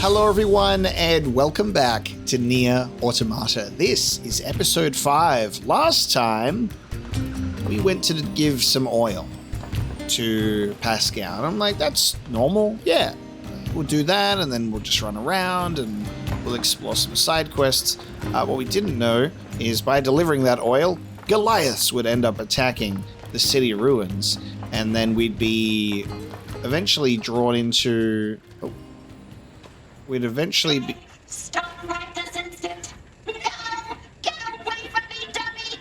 Hello everyone and welcome back to NieR Automata. This is episode 5. Last time we went to give some oil to Pascal. And I'm like, that's normal. Yeah, we'll do that and then we'll just run around and we'll explore some side quests. What we didn't know is by delivering that oil, Goliaths would end up attacking the city ruins and then we'd be eventually drawn into... We'd eventually be... Stop right this instant! No! Get away from me, dummy!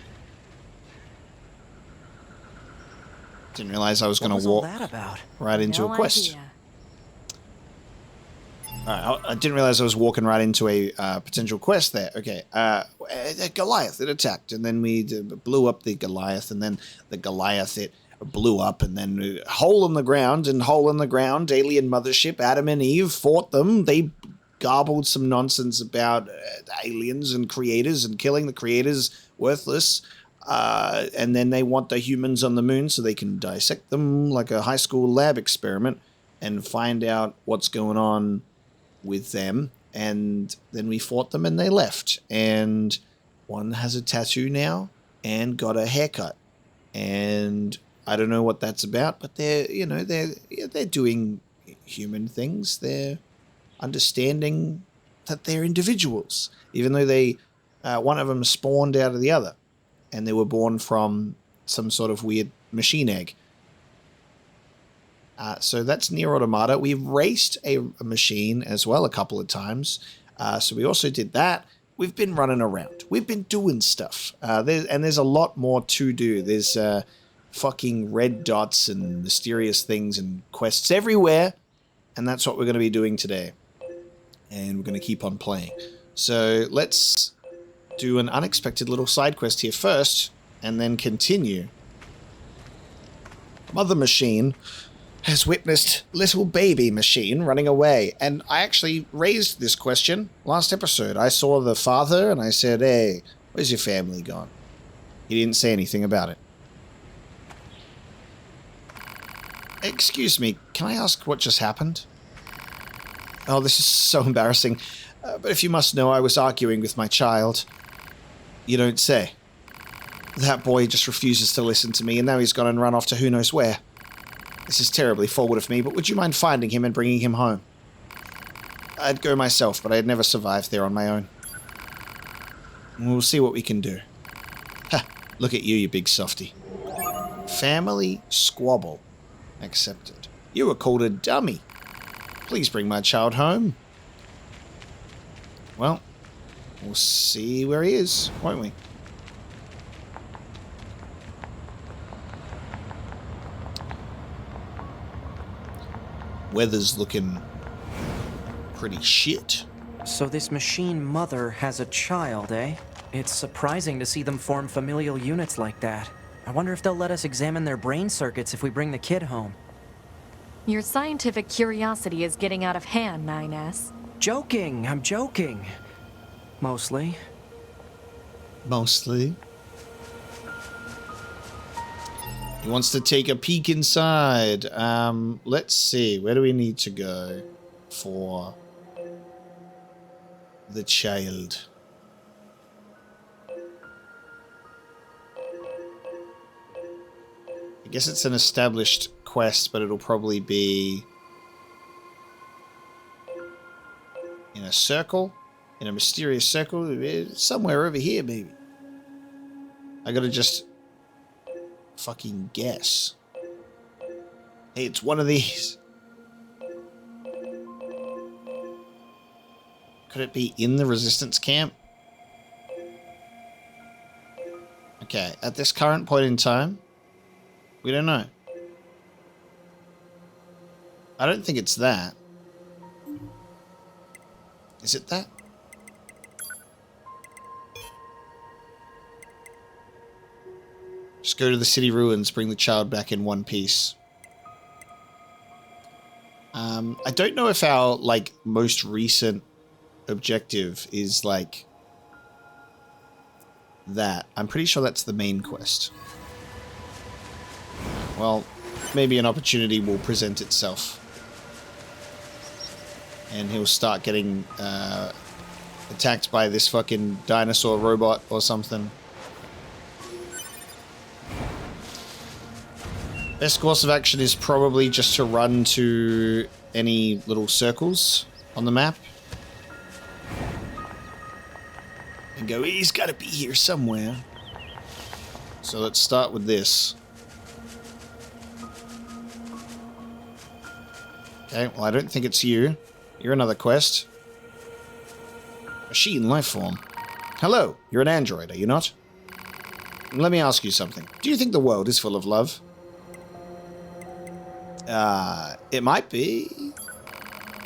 Didn't realize I was going to walk right into a quest. Alright, I didn't realize I was walking right into a potential quest there. Okay, Goliath, it attacked, and then we blew up the Goliath, and then the Goliath, it blew up, and then hole in the ground, alien mothership, Adam and Eve fought them. They garbled some nonsense about aliens and creators and killing the creators, worthless. And then they want the humans on the moon so they can dissect them like a high school lab experiment and find out what's going on with them. And then we fought them and they left. And one has a tattoo now and got a haircut. And I don't know what that's about, but they're doing human things. They're understanding that they're individuals, even though they, one of them spawned out of the other, and they were born from some sort of weird machine egg. So that's NieR Automata. We've raced a machine as well a couple of times. So we also did that. We've been running around. We've been doing stuff. There's a lot more to do. There's fucking red dots and mysterious things and quests everywhere. And that's what we're going to be doing today. And we're going to keep on playing. So let's do an unexpected little side quest here first. And then continue. Mother Machine has witnessed little baby machine running away. And I actually raised this question last episode. I saw the father and I said, hey, where's your family gone? He didn't say anything about it. Excuse me, can I ask what just happened? Oh, this is so embarrassing. But if you must know, I was arguing with my child. You don't say. That boy just refuses to listen to me, and now he's gone and run off to who knows where. This is terribly forward of me, but would you mind finding him and bringing him home? I'd go myself, but I'd never survived there on my own. We'll see what we can do. Ha! Look at you, you big softy. Family squabble. Accepted. You were called a dummy. Please bring my child home. Well, we'll see where he is, won't we? Weather's looking pretty shit. So this machine mother has a child, eh? It's surprising to see them form familial units like that. I wonder if they'll let us examine their brain circuits if we bring the kid home. Your scientific curiosity is getting out of hand, 9S. Joking, I'm joking. Mostly. Mostly. He wants to take a peek inside. Let's see. Where do we need to go for the child? I guess it's an established quest, but it'll probably be in a circle, in a mysterious circle, somewhere over here, maybe. I gotta just fucking guess. Hey, it's one of these. Could it be in the resistance camp? Okay, at this current point in time, we don't know. I don't think it's that. Is it that? Just go to the city ruins, bring the child back in one piece. I don't know if our, like, most recent objective is, like, that. I'm pretty sure that's the main quest. Well, maybe an opportunity will present itself. and he'll start getting attacked by this fucking dinosaur robot or something. Best course of action is probably just to run to any little circles on the map. And go, he's got to be here somewhere. So let's start with this. Okay, well I don't think it's you. You're another quest. Machine life form. Hello, you're an android, are you not? Let me ask you something. Do you think the world is full of love? It might be.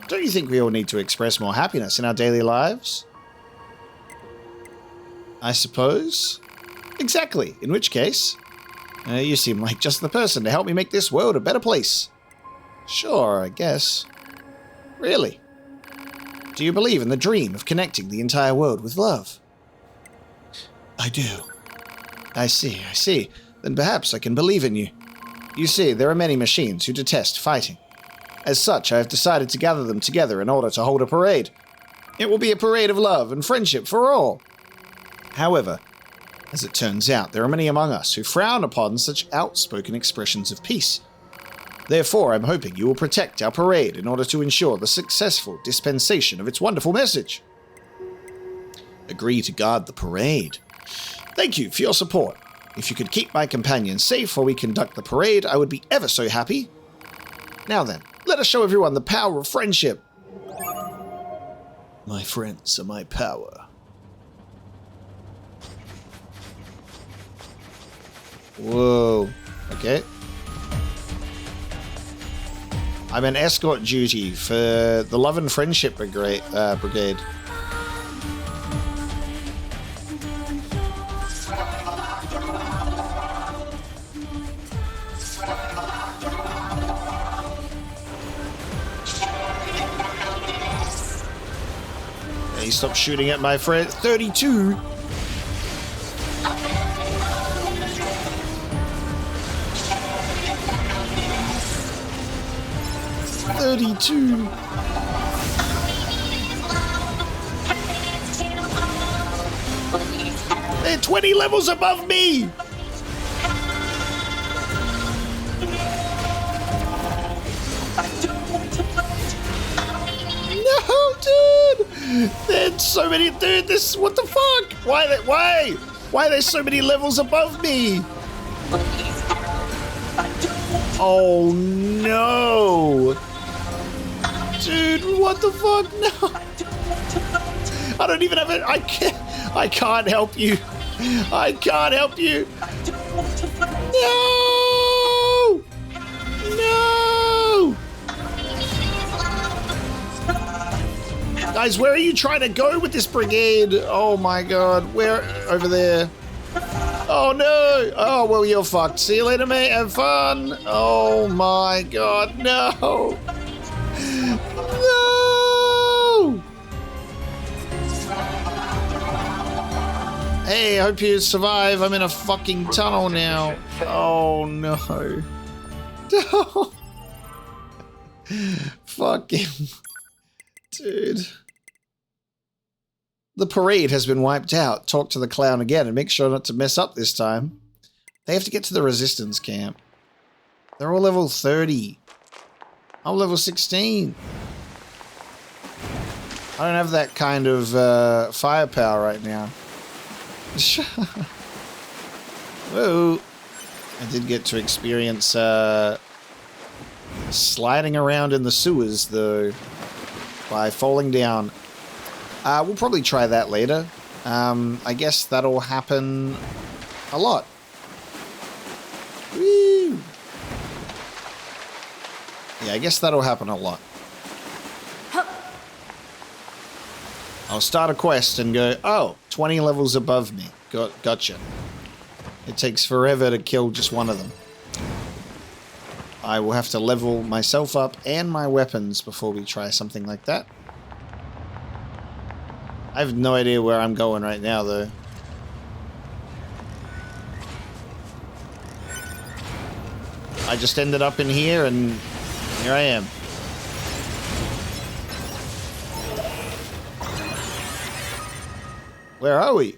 Don't you think we all need to express more happiness in our daily lives? I suppose. Exactly, in which case, you seem like just the person to help me make this world a better place. Sure, I guess. Really? Do you believe in the dream of connecting the entire world with love? I do. I see, I see. Then perhaps I can believe in you. You see, there are many machines who detest fighting. As such, I have decided to gather them together in order to hold a parade. It will be a parade of love and friendship for all. However, as it turns out, there are many among us who frown upon such outspoken expressions of peace. Therefore, I'm hoping you will protect our parade in order to ensure the successful dispensation of its wonderful message. Agree to guard the parade. Thank you for your support. If you could keep my companions safe while we conduct the parade, I would be ever so happy. Now then, let us show everyone the power of friendship. My friends are my power. Whoa. Okay. I'm an escort duty for the Love and Friendship Brigade. Hey, stop shooting at my friend. 32. They're 20 levels above me! No, dude! There's so many, dude, this, what the fuck? Why are there so many levels above me? Oh no! Dude, what the fuck? No! I don't even have it. I can't help you. I can't help you. No! No! Guys, where are you trying to go with this brigade? Oh my god. Where? Over there. Oh no! Oh, well, you're fucked. See you later, mate. Have fun. Oh my god. No! No! Hey, I hope you survive. I'm in a fucking tunnel now. Oh no. Fuck him. Dude. The parade has been wiped out. Talk to the clown again and make sure not to mess up this time. They have to get to the resistance camp. They're all level 30. I'm level 16. I don't have that kind of firepower right now. Whoa. I did get to experience sliding around in the sewers, though, by falling down. We'll probably try that later. I guess that'll happen a lot. Woo! Yeah, I guess that'll happen a lot. I'll start a quest and go, oh, 20 levels above me. Gotcha. It takes forever to kill just one of them. I will have to level myself up and my weapons before we try something like that. I have no idea where I'm going right now, though. I just ended up in here, and here I am. Where are we?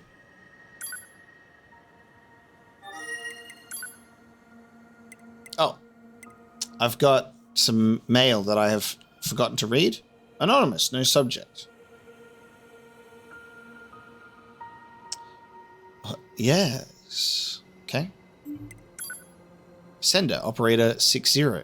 Oh. I've got some mail that I have forgotten to read. Anonymous, no subject. Yes. Okay. Sender, Operator 60.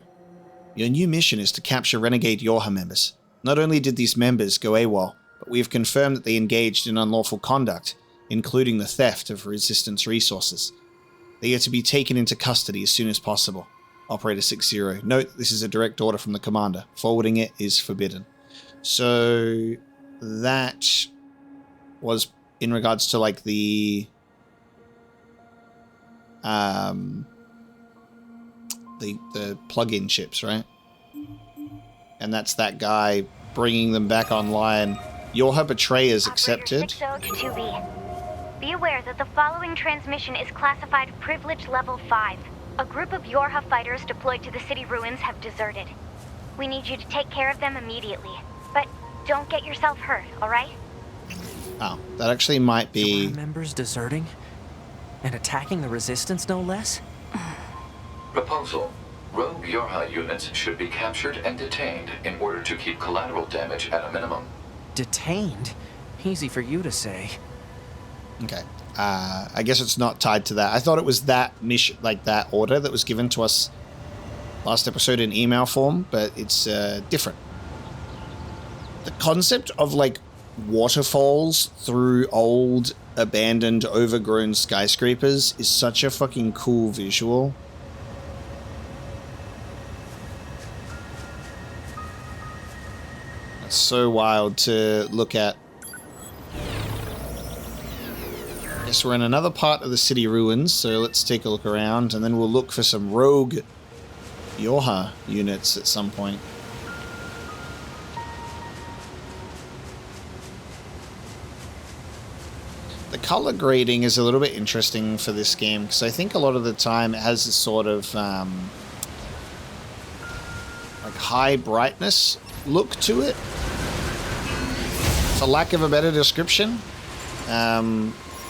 Your new mission is to capture renegade YoRHa members. Not only did these members go AWOL, but we have confirmed that they engaged in unlawful conduct, including the theft of Resistance resources. They are to be taken into custody as soon as possible. Operator 60. Note, this is a direct order from the commander. Forwarding it is forbidden. So that was in regards to like the plug-in chips, right? And that's that guy bringing them back online. YoRHa betrayers accepted. Operator 60 to 2B. Be aware that the following transmission is classified Privilege Level 5. A group of YoRHa fighters deployed to the city ruins have deserted. We need you to take care of them immediately. But don't get yourself hurt, alright? Oh, that actually might be... YoRHa members deserting? And attacking the Resistance, no less? Proposal. Rogue YoRHa units should be captured and detained in order to keep collateral damage at a minimum. Detained? Easy for you to say. Okay. I guess it's not tied to that. I thought it was that mission, like that order that was given to us last episode in email form, but it's different. The concept of like waterfalls through old, abandoned, overgrown skyscrapers is such a fucking cool visual. It's so wild to look at. Guess we're in another part of the city ruins, so let's take a look around, and then we'll look for some rogue YoRHa units at some point. The color grading is a little bit interesting for this game, because I think a lot of the time it has this sort of like high brightness look to it, for lack of a better description.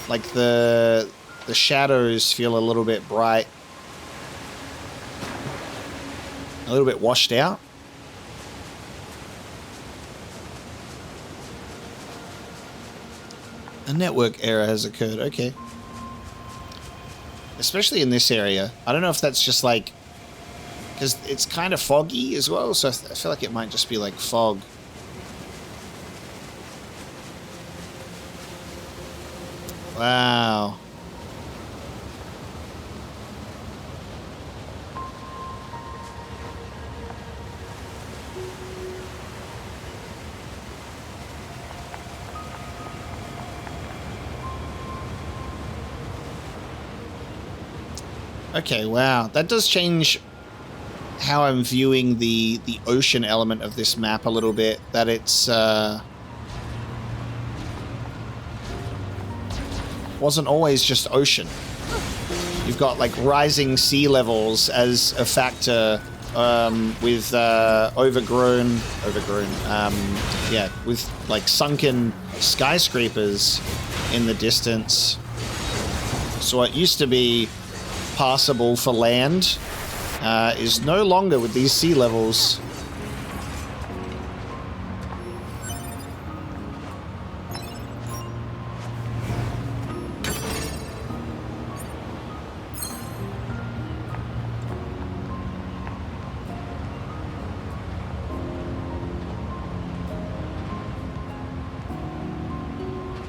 Like the shadows feel a little bit bright, a little bit washed out. A network error has occurred. Okay. Especially in this area. I don't know if that's just like, because it's kind of foggy as well, so I feel like it might just be like fog. Wow. Okay, wow. That does change how I'm viewing the ocean element of this map a little bit. That it's wasn't always just ocean. You've got like rising sea levels as a factor, with yeah, with like sunken skyscrapers in the distance. So what used to be passable for land is no longer with these sea levels.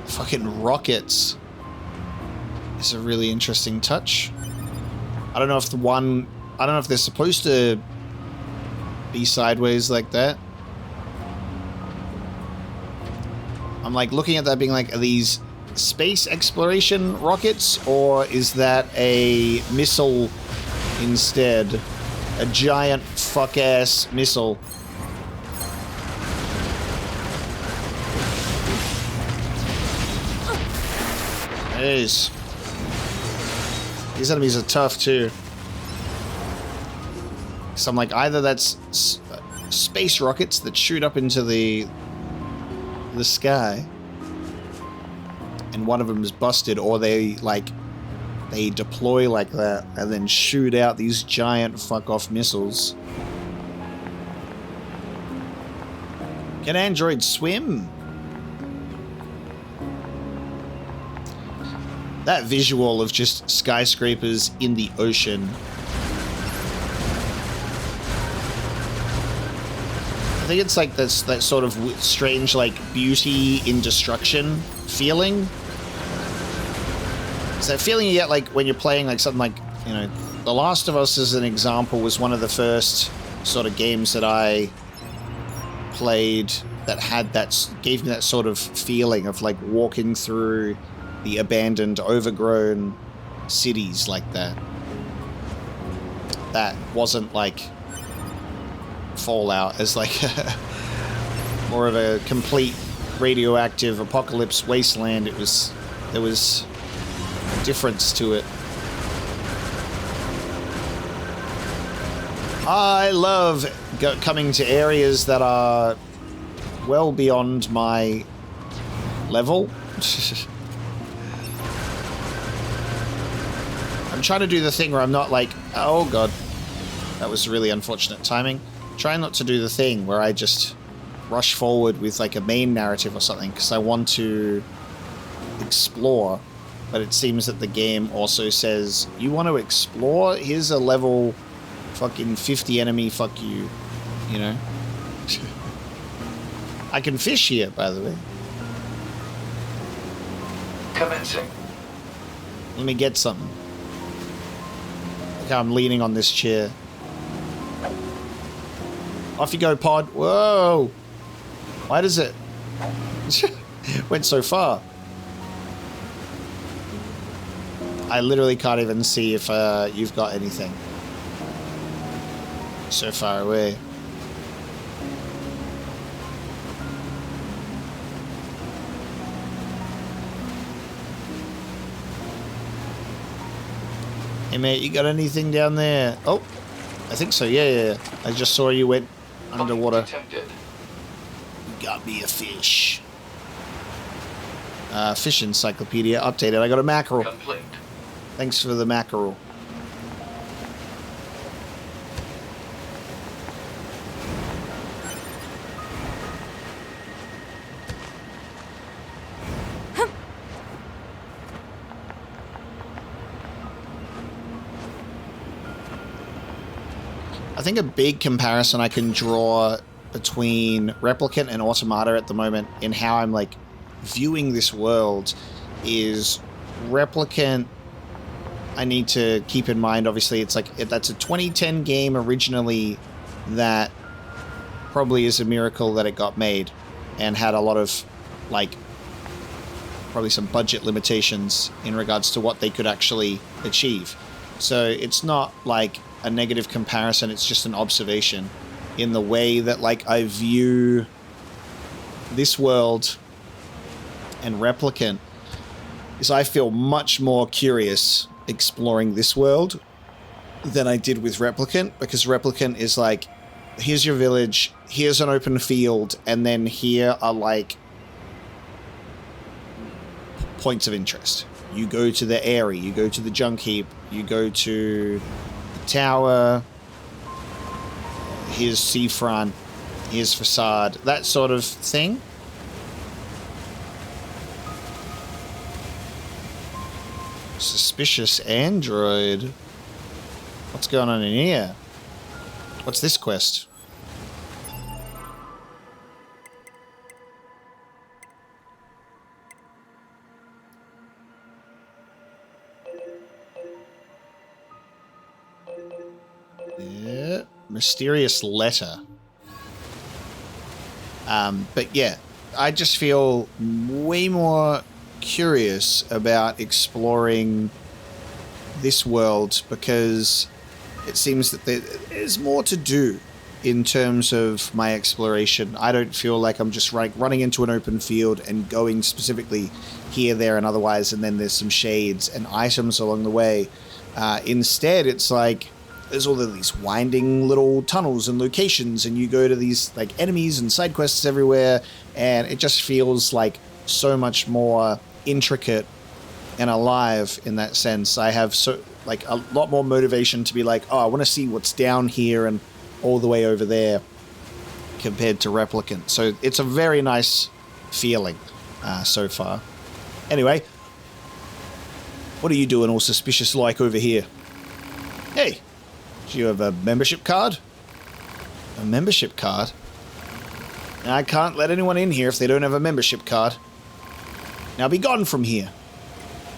Fucking rockets is a really interesting touch. I don't know if I don't know if they're supposed to be sideways like that. I'm like looking at that being like, are these space exploration rockets, or is that a missile instead? A giant fuck-ass missile. Jeez. These enemies are tough too. So I'm like, either that's space rockets that shoot up into the sky and one of them is busted, or they deploy like that and then shoot out these giant fuck-off missiles. Can androids swim? That visual of just skyscrapers in the ocean. I think it's like this, that sort of strange, like, beauty in destruction feeling. It's that feeling you get, like, when you're playing, like, something like, you know, The Last of Us, as an example, was one of the first sort of games that I played that had that, gave me that sort of feeling of, like, walking through the abandoned, overgrown cities like that. That wasn't like Fallout, as like more of a complete radioactive apocalypse wasteland. There was a difference to it. I love coming to areas that are well beyond my level. I'm trying to do the thing where I'm not like, oh god, that was really unfortunate timing. Trying not to do the thing where I just rush forward with like a main narrative or something, because I want to explore, but it seems that the game also says, you want to explore? Here's a level fucking 50 enemy, fuck you, you know? I can fish here, by the way. Commencing. Let me get something. Look how I'm leaning on this chair. Off you go, pod. Whoa! Why does it... went so far. I literally can't even see if you've got anything. So far away. Hey mate, you got anything down there? Oh, I think so, yeah. I just saw you went underwater. You got me a fish. Fish encyclopedia updated. I got a mackerel. Complete. Thanks for the mackerel. I think a big comparison I can draw between Replicant and Automata at the moment in how I'm like viewing this world is Replicant. I need to keep in mind, obviously, it's like that's a 2010 game originally that probably is a miracle that it got made and had a lot of like probably some budget limitations in regards to what they could actually achieve. So it's not like a negative comparison, it's just an observation in the way that like I view this world and Replicant is I feel much more curious exploring this world than I did with Replicant, because Replicant is like, here's your village, here's an open field, and then here are like points of interest. You go to the Airy, you go to the junk heap, you go to tower, here's seafront, here's facade, that sort of thing. Suspicious android. What's going on in here? What's this quest? Yeah, mysterious letter. But yeah, I just feel way more curious about exploring this world because it seems that there's more to do in terms of my exploration. I don't feel like I'm just running into an open field and going specifically here, there, and otherwise, and then there's some shades and items along the way. Instead, it's like there's all of these winding little tunnels and locations, and you go to these like enemies and side quests everywhere, and it just feels like so much more intricate and alive in that sense. I have a lot more motivation to be like, oh, I want to see what's down here and all the way over there compared to Replicant. So it's a very nice feeling so far. Anyway, what are you doing all suspicious like over here? Hey, do you have a membership card? A membership card? I can't let anyone in here if they don't have a membership card. Now be gone from here.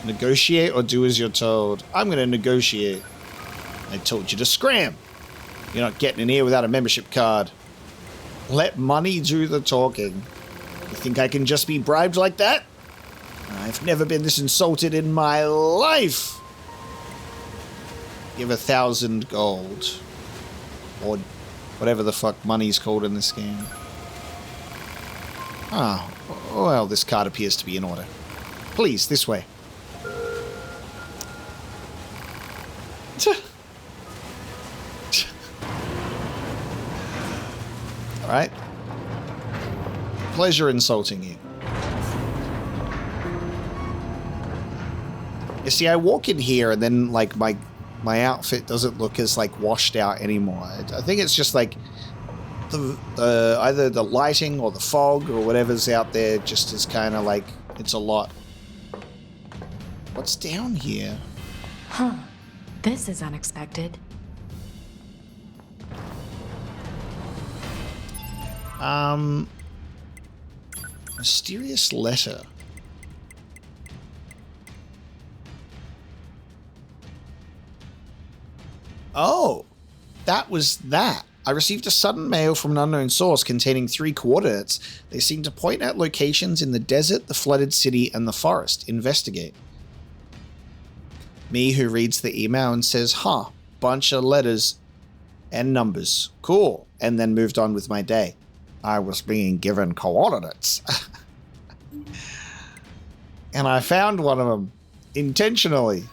Negotiate or do as you're told. I'm going to negotiate. I told you to scram. You're not getting in here without a membership card. Let money do the talking. You think I can just be bribed like that? I've never been this insulted in my life. Give 1,000 gold. Or whatever the fuck money's called in this game. Ah, well, this card appears to be in order. Please, this way. Alright. Pleasure insulting you. You see, I walk in here and then, like, my outfit doesn't look as, like, washed out anymore. I think it's just, like, either the lighting or the fog or whatever's out there just is kind of, like, it's a lot. What's down here? Huh. This is unexpected. Mysterious letter. Oh, that was that. I received a sudden mail from an unknown source containing 3 coordinates. They seem to point at locations in the desert, the flooded city, and the forest. Investigate. Me, who reads the email and says, huh, bunch of letters and numbers. Cool. And then moved on with my day. I was being given coordinates. And I found one of them. Intentionally.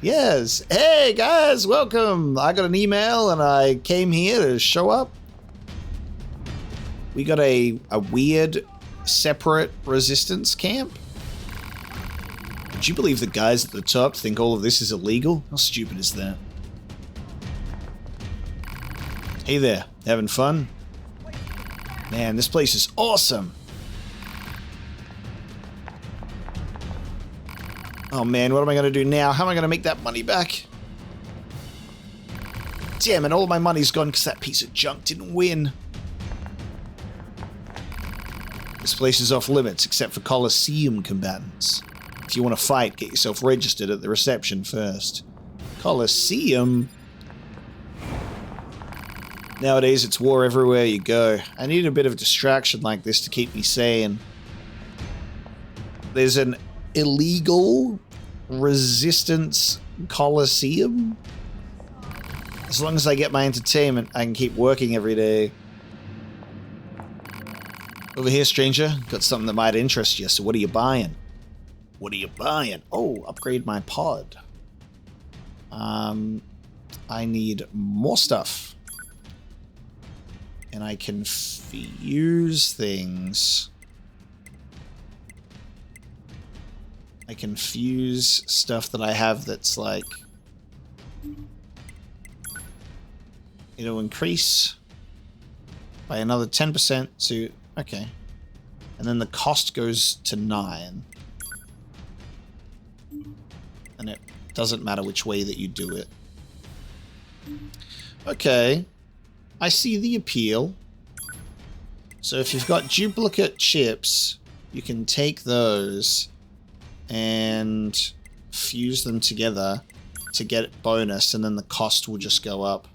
Yes. Hey, guys, welcome. I got an email and I came here to show up. We got a weird, separate resistance camp. Would you believe the guys at the top think all of this is illegal? How stupid is that? Hey there. Having fun? Man, this place is awesome. Oh man, what am I going to do now? How am I going to make that money back? Damn it, all of my money's gone because that piece of junk didn't win. This place is off limits except for Coliseum combatants. If you want to fight, get yourself registered at the reception first. Coliseum? Nowadays, it's war everywhere you go. I need a bit of a distraction like this to keep me sane. There's an illegal resistance Coliseum? As long as I get my entertainment, I can keep working every day. Over here, stranger. Got something that might interest you, so what are you buying? What are you buying? Oh, upgrade my pod. I need more stuff. And I can fuse things. I can fuse stuff that I have that's like... It'll increase by another 10% to... Okay. And then the cost goes to 9. And it doesn't matter which way that you do it. Okay. I see the appeal. So if you've got duplicate chips, you can take those and fuse them together to get bonus, and then the cost will just go up.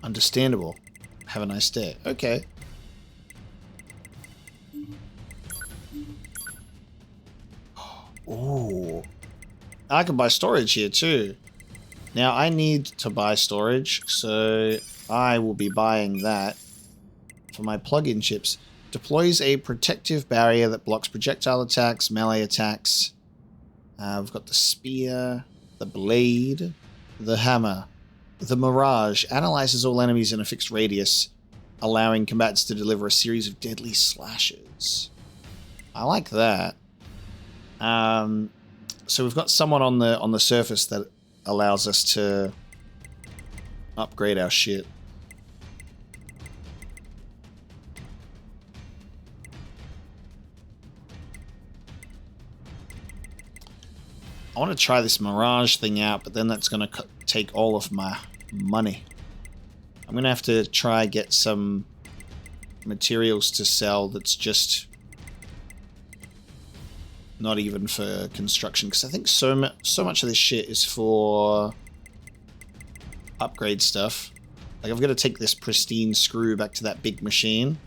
Understandable. Have a nice day. Okay. Ooh. I can buy storage here too. Now I need to buy storage, so I will be buying that for my plug-in chips. Deploys a protective barrier that blocks projectile attacks, melee attacks. We've got the spear. The blade, the hammer, the mirage analyzes all enemies in a fixed radius, allowing combatants to deliver a series of deadly slashes. I like that. So we've got someone on the surface that allows us to upgrade our shit. I want to try this mirage thing out, but then that's going to take all of my money. I'm going to have to try get some materials to sell that's just not even for construction, because I think so much of this shit is for upgrade stuff. Like, I've got to take this pristine screw back to that big machine.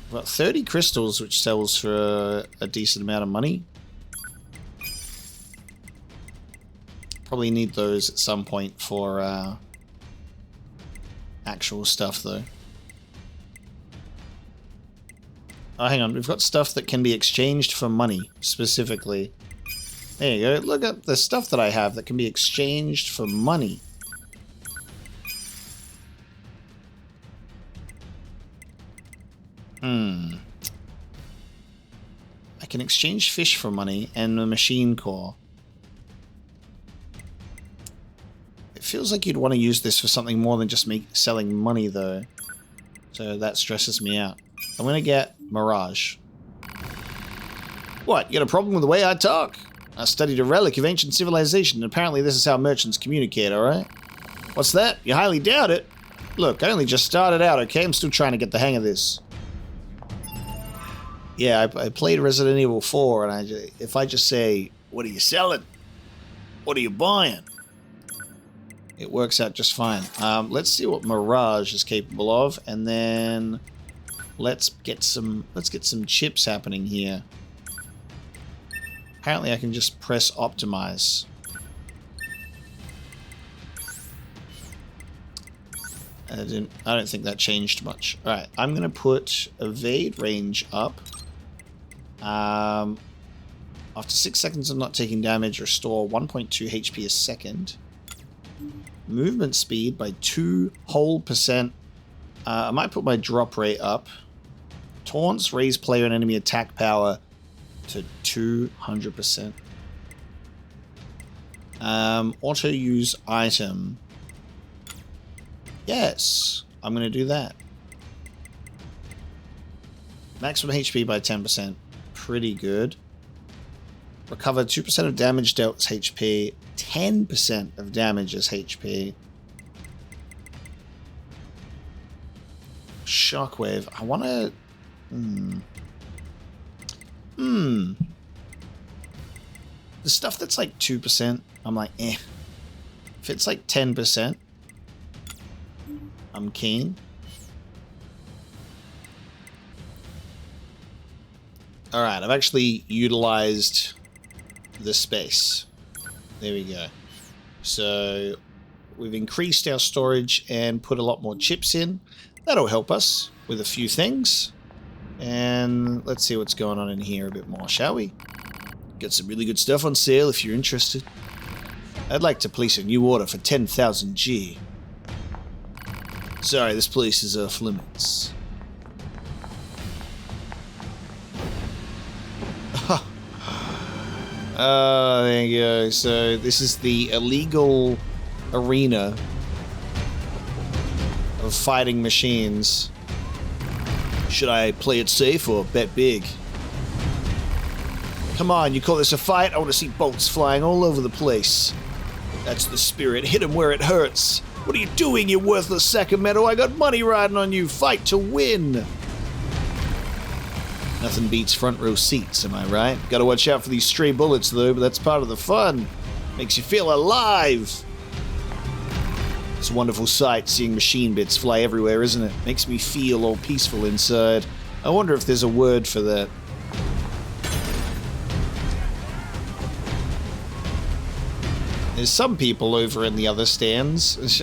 I've got 30 crystals, which sells for a decent amount of money. Probably need those at some point for actual stuff, though. Oh, hang on. We've got stuff that can be exchanged for money, specifically. There you go. Look at the stuff that I have that can be exchanged for money. I can exchange fish for money and a machine core. It feels like you'd want to use this for something more than just selling money, though. So that stresses me out. I'm going to get Mirage. What, you got a problem with the way I talk? I studied a relic of ancient civilization, and apparently this is how merchants communicate, alright? What's that? You highly doubt it? Look, I only just started out, okay? I'm still trying to get the hang of this. Yeah, I played Resident Evil 4, and if I just say, what are you selling? What are you buying? It works out just fine. Let's see what Mirage is capable of, and then let's get some chips happening here. Apparently I can just press optimize. I don't think that changed much. Alright, I'm gonna put evade range up. After 6 seconds of not taking damage, restore 1.2 HP a second. Movement speed by 2 whole %. I might put my drop rate up. Taunts raise player and enemy attack power to 200%. Auto use item. Yes, I'm going to do that. Maximum HP by 10%. Pretty good. Recover 2% of damage dealt as HP. 10% of damage as HP. Shockwave. I want to... The stuff that's like 2%, I'm like, eh. If it's like 10%, I'm keen. Alright, I've actually utilized the space. There we go. So we've increased our storage and put a lot more chips in. That'll help us with a few things. And let's see what's going on in here a bit more, shall we? Got some really good stuff on sale if you're interested. I'd like to place a new order for 10,000 G. Sorry, this place is off limits. There you go. So this is the illegal arena of fighting machines. Should I play it safe or bet big? Come on, you call this a fight? I want to see bolts flying all over the place. That's the spirit. Hit him where it hurts. What are you doing, you worthless sack of metal? I got money riding on you. Fight to win. Nothing beats front row seats, am I right? Gotta watch out for these stray bullets, though, but that's part of the fun. Makes you feel alive. It's a wonderful sight seeing machine bits fly everywhere, isn't it? Makes me feel all peaceful inside. I wonder if there's a word for that. There's some people over in the other stands.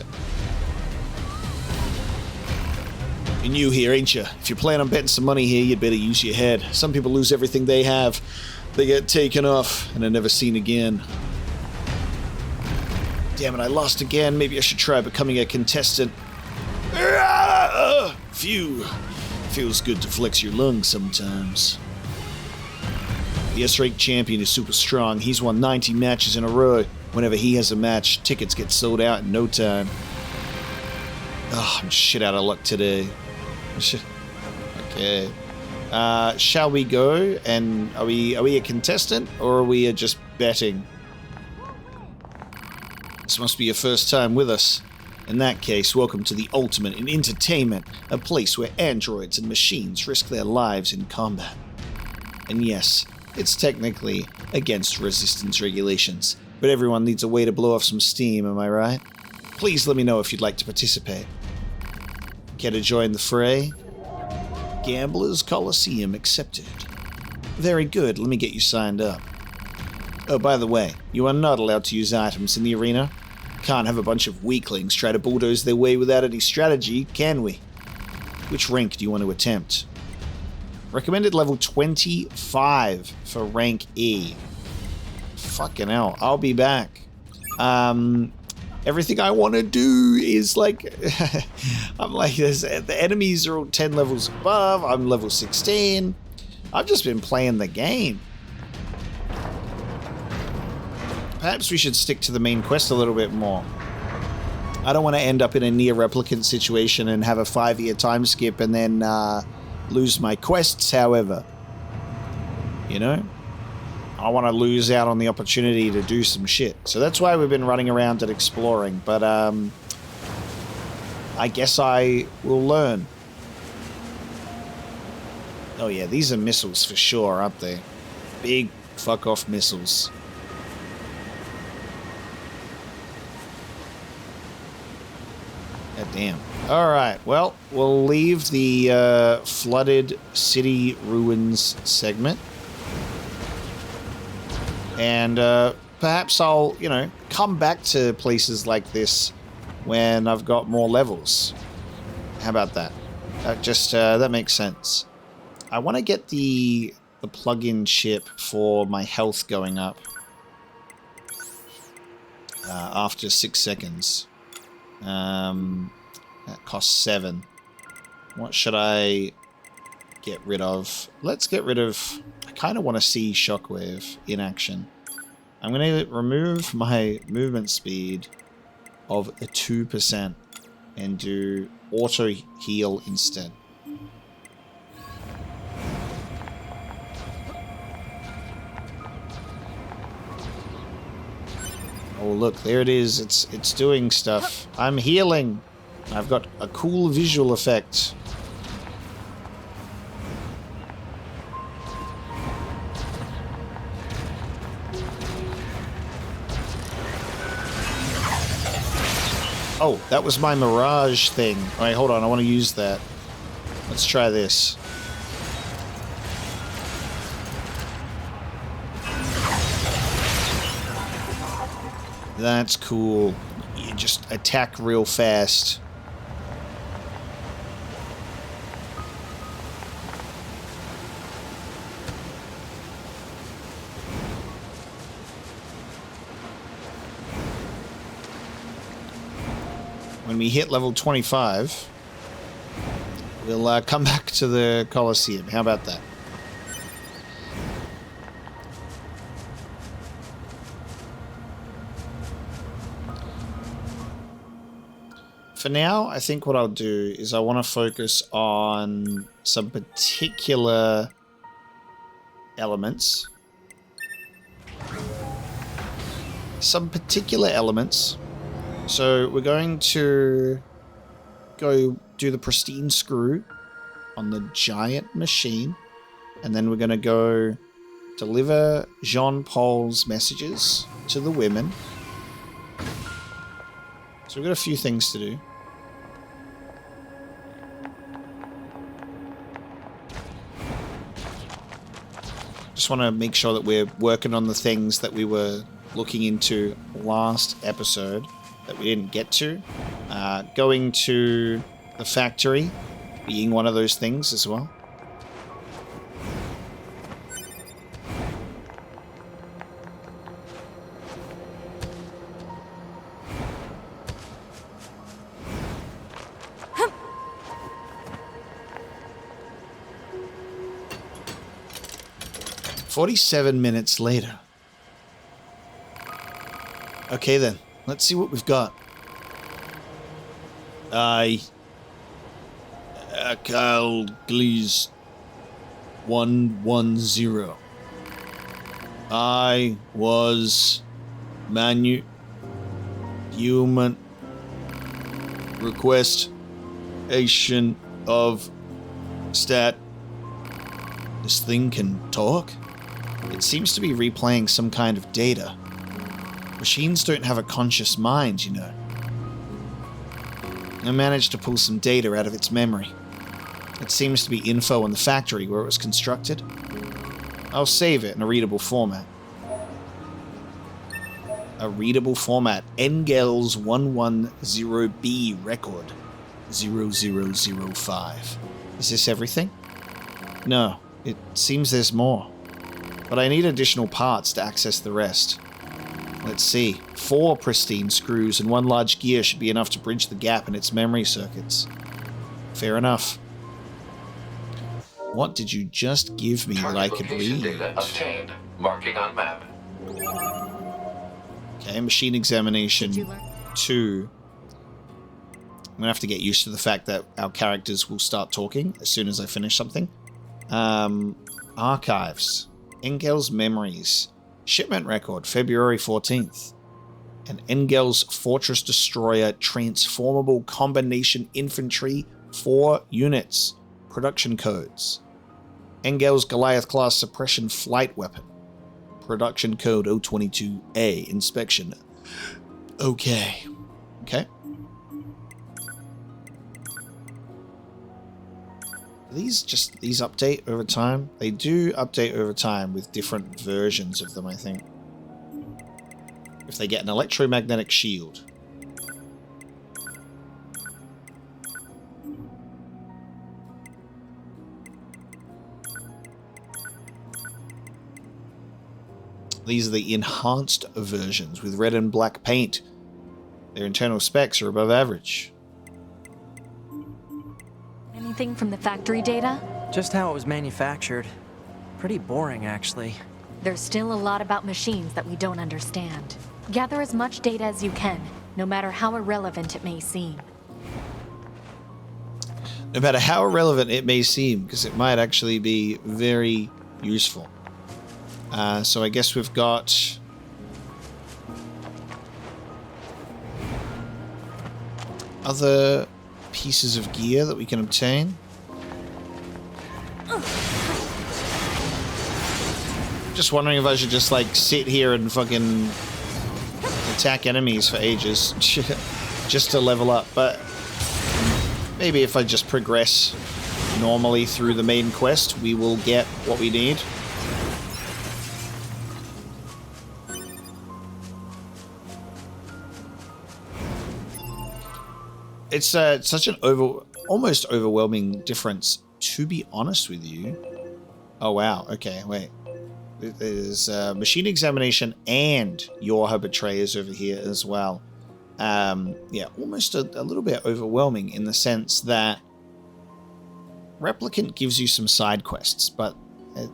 You're new here, ain't you? If you plan on betting some money here, you'd better use your head. Some people lose everything they have. They get taken off and are never seen again. Damn it, I lost again. Maybe I should try becoming a contestant. Phew. Feels good to flex your lungs sometimes. The S-Rank champion is super strong. He's won 90 matches in a row. Whenever he has a match, tickets get sold out in no time. Oh, I'm shit out of luck today. Okay. Shall we go? And are we a contestant or are we just betting? This must be your first time with us. In that case, welcome to the ultimate in entertainment, a place where androids and machines risk their lives in combat. And yes, it's technically against resistance regulations, but everyone needs a way to blow off some steam, am I right? Please let me know if you'd like to participate. Care to join the fray? Gamblers Coliseum accepted. Very good, let me get you signed up. Oh, by the way, you are not allowed to use items in the arena. Can't have a bunch of weaklings try to bulldoze their way without any strategy, can we? Which rank do you want to attempt? Recommended level 25 for rank E. Fucking hell, I'll be back. Everything I want to do is like... I'm like, the enemies are all 10 levels above, I'm level 16. I've just been playing the game. Perhaps we should stick to the main quest a little bit more. I don't want to end up in a NieR replicant situation and have a 5-year time skip and then lose my quests, however. You know? I want to lose out on the opportunity to do some shit. So that's why we've been running around and exploring. But I guess I will learn. Oh yeah, these are missiles for sure, aren't they? Big fuck-off missiles. God damn. Alright, well, we'll leave the flooded city ruins segment. And perhaps I'll, you know, come back to places like this when I've got more levels. How about that? That makes sense. I want to get the plug-in chip for my health going up after 6 seconds. That costs 7. What should I get rid of? Let's get rid of... I kind of want to see Shockwave in action. I'm going to remove my movement speed of 2% and do auto heal instead. Oh look, there it is. It's doing stuff. I'm healing. I've got a cool visual effect. Oh, that was my Mirage thing. Alright, hold on. I want to use that. Let's try this. That's cool. You just attack real fast. When we hit level 25, we'll come back to the Coliseum. How about that? For now, I think what I'll do is I want to focus on some particular elements. So we're going to go do the pristine screw on the giant machine. And then we're going to go deliver Jean-Paul's messages to the women. So we've got a few things to do. Just want to make sure that we're working on the things that we were looking into last episode that we didn't get to. Going to the factory being one of those things as well. 47 minutes later. Okay then, let's see what we've got. Kyle Glees 110. I was human requestation of stat. This thing can talk? It seems to be replaying some kind of data. Machines don't have a conscious mind, you know. I managed to pull some data out of its memory. It seems to be info on the factory where it was constructed. I'll save it in a readable format. A readable format. Engels 110B record 0005. Is this everything? No, it seems there's more. But I need additional parts to access the rest. Let's see. 4 pristine screws and 1 large gear should be enough to bridge the gap in its memory circuits. Fair enough. What did you just give me that I could read? Data obtained. Marking on map. Okay, machine examination 2. I'm gonna have to get used to the fact that our characters will start talking as soon as I finish something. Archives. Engel's memories. Shipment record, February 14th. An Engel's Fortress Destroyer Transformable Combination Infantry 4 units. Production codes. Engel's Goliath class suppression flight weapon. Production code 022A. Inspection. Okay. Okay. These update over time? They do update over time with different versions of them, I think. If they get an electromagnetic shield. These are the enhanced versions with red and black paint. Their internal specs are above average. Anything from the factory data? Just how it was manufactured. Pretty boring, actually. There's still a lot about machines that we don't understand. Gather as much data as you can, no matter how irrelevant it may seem. No matter how irrelevant it may seem, because it might actually be very useful. So I guess we've got other pieces of gear that we can obtain. Just wondering if I should just like sit here and fucking attack enemies for ages just to level up, but maybe if I just progress normally through the main quest, we will get what we need. It's such an almost overwhelming difference, to be honest with you. Oh wow, okay, wait. There's machine examination and YoRHa betrayers over here as well. Yeah, almost a little bit overwhelming in the sense that Replicant gives you some side quests, but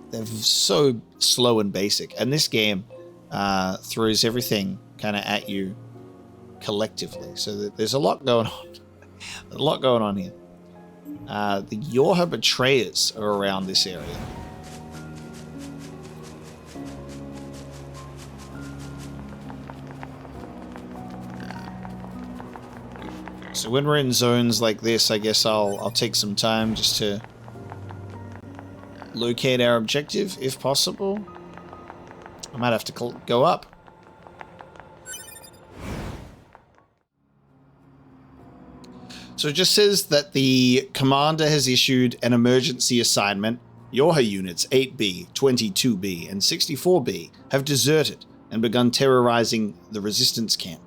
they're so slow and basic. And this game throws everything kind of at you collectively. So there's a lot going on. A lot going on here. The YoRHa betrayers are around this area. So when we're in zones like this, I guess I'll take some time just to locate our objective, if possible. I might have to go up. So it just says that the commander has issued an emergency assignment. YoRHa units 8B, 22B, and 64B have deserted and begun terrorizing the resistance camp.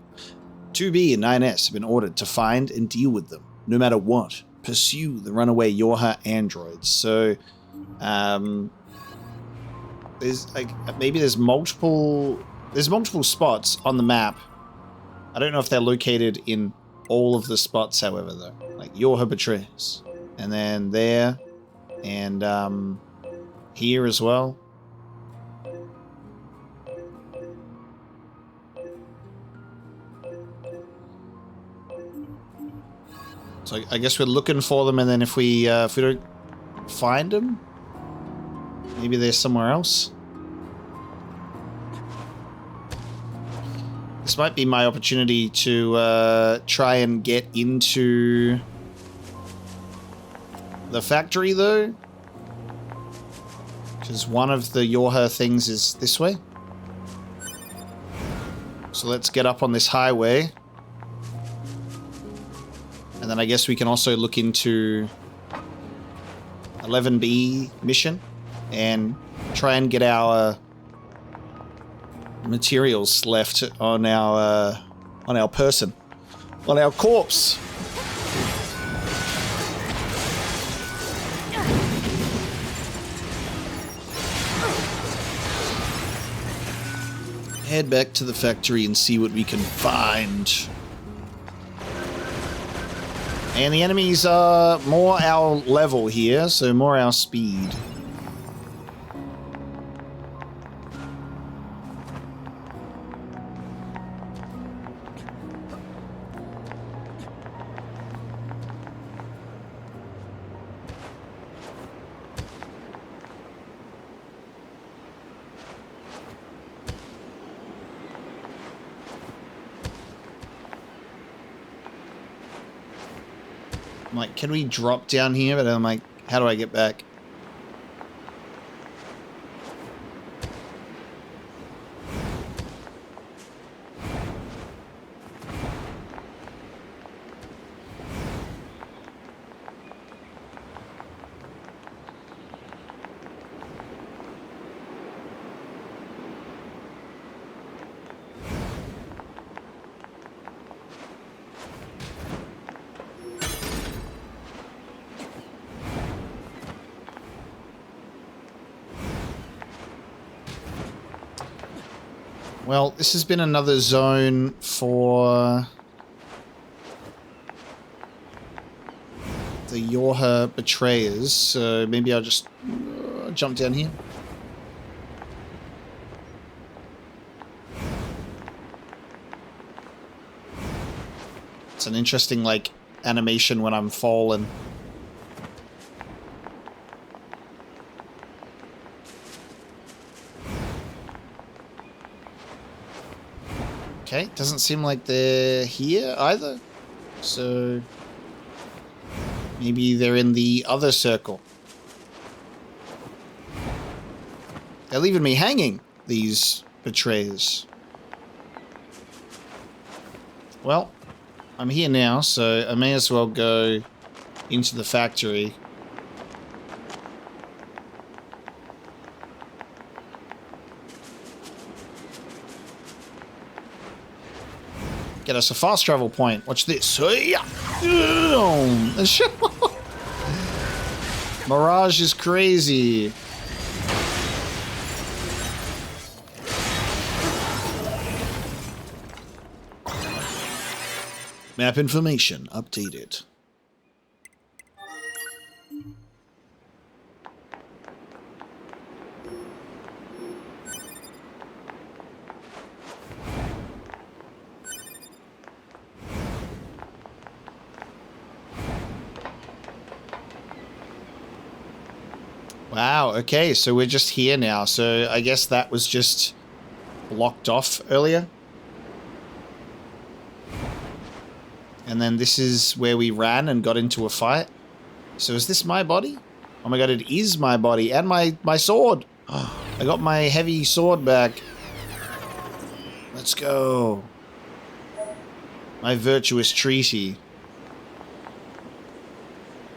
2B and 9S have been ordered to find and deal with them, no matter what. Pursue the runaway YoRHa androids. So, there's like there's multiple spots on the map. I don't know if they're located in all of the spots, however, though. Like YoRHa betrayers, and then there, and here as well. So I guess we're looking for them, and then if we don't find them, maybe they're somewhere else. This might be my opportunity to try and get into the factory, though. Because one of the YoRHa things is this way. So let's get up on this highway. And then I guess we can also look into 11B mission and try and get our materials left on our person, on our corpse. Head back to the factory and see what we can find. And the enemies are more our level here, so more our speed. I'm like, can we drop down here? But I'm like, how do I get back? Well, this has been another zone for the YoRHa betrayers, so maybe I'll just jump down here. It's an interesting, like, animation when I'm falling. Okay, doesn't seem like they're here either. So maybe they're in the other circle. They're leaving me hanging, these betrayers. Well, I'm here now, so I may as well go into the factory. Get us a fast travel point. Watch this. Mirage is crazy. Map information updated. Wow, okay, so we're just here now. So I guess that was just blocked off earlier. And then this is where we ran and got into a fight. So is this my body? Oh my god, it is my body and my sword. Oh, I got my heavy sword back. Let's go. My virtuous treaty.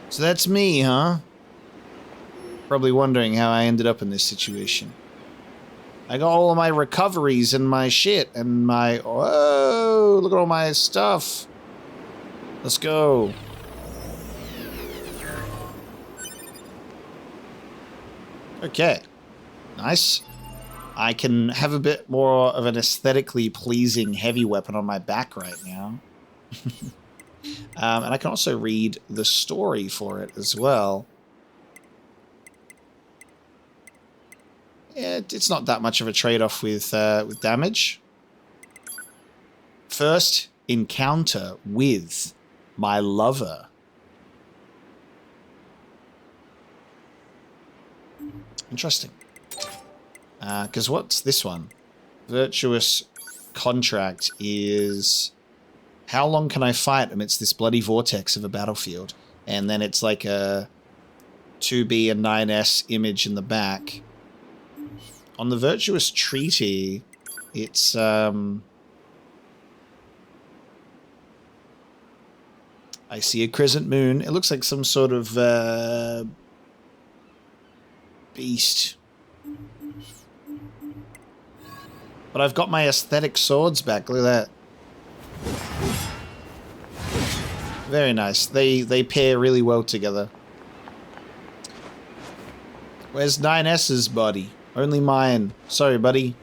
So that's me, huh? Probably wondering how I ended up in this situation. I got all of my recoveries and my shit and my... Whoa! Look at all my stuff. Let's go. Okay. Nice. I can have a bit more of an aesthetically pleasing heavy weapon on my back right now. And I can also read the story for it as well. It's not that much of a trade-off with damage. First encounter with my lover. Interesting. Because what's this one? Virtuous contract is... How long can I fight amidst this bloody vortex of a battlefield? And then it's like a 2B and 9S image in the back. On the Virtuous Treaty, it's... I see a crescent moon. It looks like some sort of beast. But I've got my aesthetic swords back. Look at that. Very nice. They pair really well together. Where's 9S's body? Only mine. Sorry, buddy.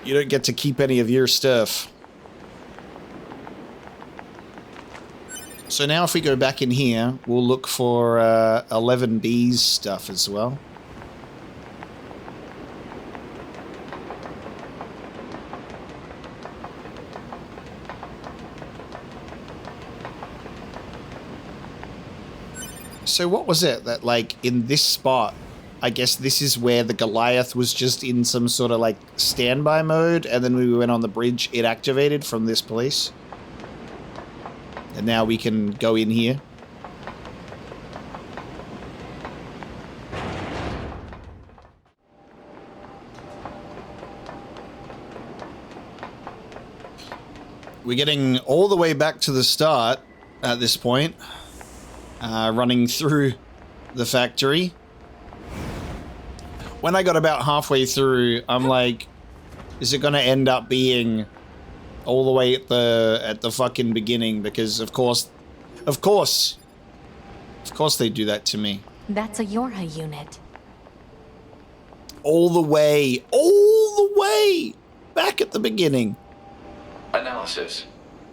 You don't get to keep any of your stuff. So now if we go back in here, we'll look for 11B's stuff as well. So what was it that, like, in this spot, I guess this is where the Goliath was just in some sort of, like, standby mode, and then we went on the bridge, it activated from this place. And now we can go in here. We're getting all the way back to the start at this point. Running through the factory. When I got about halfway through, I'm like, is it gonna end up being all the way at the fucking beginning? Because of course they do that to me. That's a YoRHa unit. All the way back at the beginning. Analysis.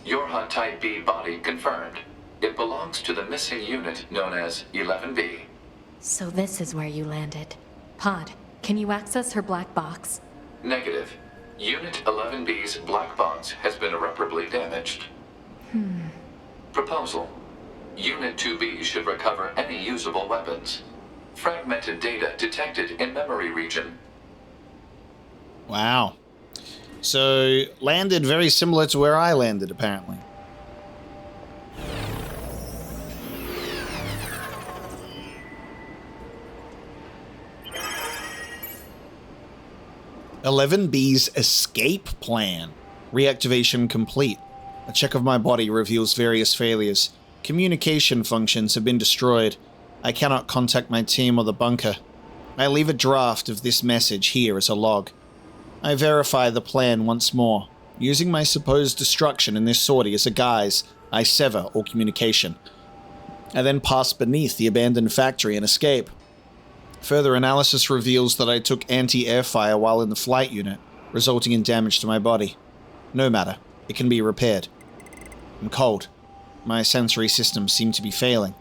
YoRHa Type B body confirmed. It belongs to the missing unit known as 11B. So this is where you landed. Pod, can you access her black box? Negative. Unit 11B's black box has been irreparably damaged. Proposal. Unit 2B should recover any usable weapons. Fragmented data detected in memory region. Wow. So, landed very similar to where I landed, apparently. "11B's escape plan. Reactivation complete. A check of my body reveals various failures. Communication functions have been destroyed. I cannot contact my team or the bunker. I leave a draft of this message here as a log. I verify the plan once more. Using my supposed destruction in this sortie as a guise, I sever all communication. I then pass beneath the abandoned factory and escape. Further analysis reveals that I took anti-air fire while in the flight unit, resulting in damage to my body. No matter, it can be repaired. I'm cold. My sensory systems seem to be failing.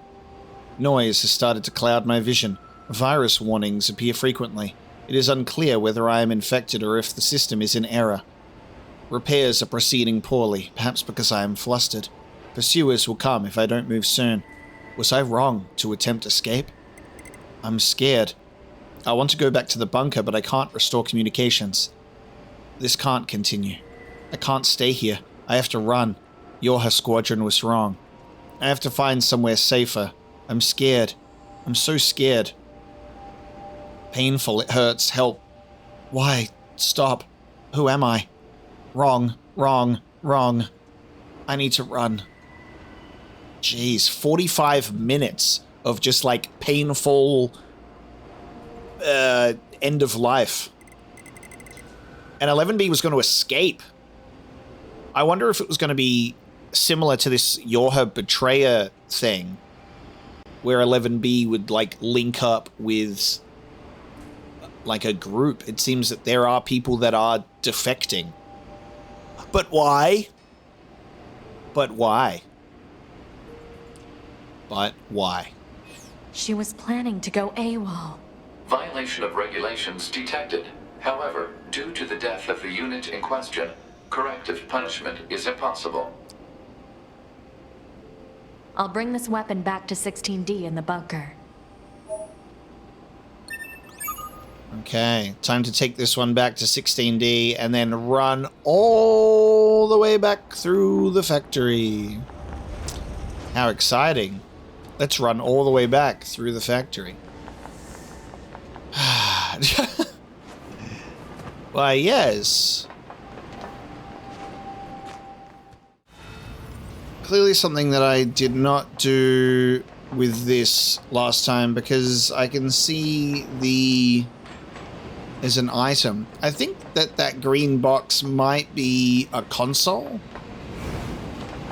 Noise has started to cloud my vision. Virus warnings appear frequently. It is unclear whether I am infected or if the system is in error. Repairs are proceeding poorly, perhaps because I am flustered. Pursuers will come if I don't move soon. Was I wrong to attempt escape? I'm scared. I want to go back to the bunker, but I can't restore communications. This can't continue. I can't stay here. I have to run. YoRHa squadron was wrong. I have to find somewhere safer. I'm scared. I'm so scared. Painful. It hurts. Help. Why? Stop. Who am I? Wrong. Wrong. Wrong. I need to run. Jeez, 45 minutes of just like painful end of life. And 11B was going to escape. I wonder if it was going to be similar to this YoRHa betrayer thing, where 11B would like link up with like a group. It seems that there are people that are defecting. But why? But why? But why? She was planning to go AWOL. Violation of regulations detected. However, due to the death of the unit in question, corrective punishment is impossible. I'll bring this weapon back to 16D in the bunker. Okay, time to take this one back to 16D and then run all the way back through the factory. How exciting. Let's run all the way back through the factory. Why, yes. Clearly something that I did not do with this last time, because I can see there's an item. I think that green box might be a console.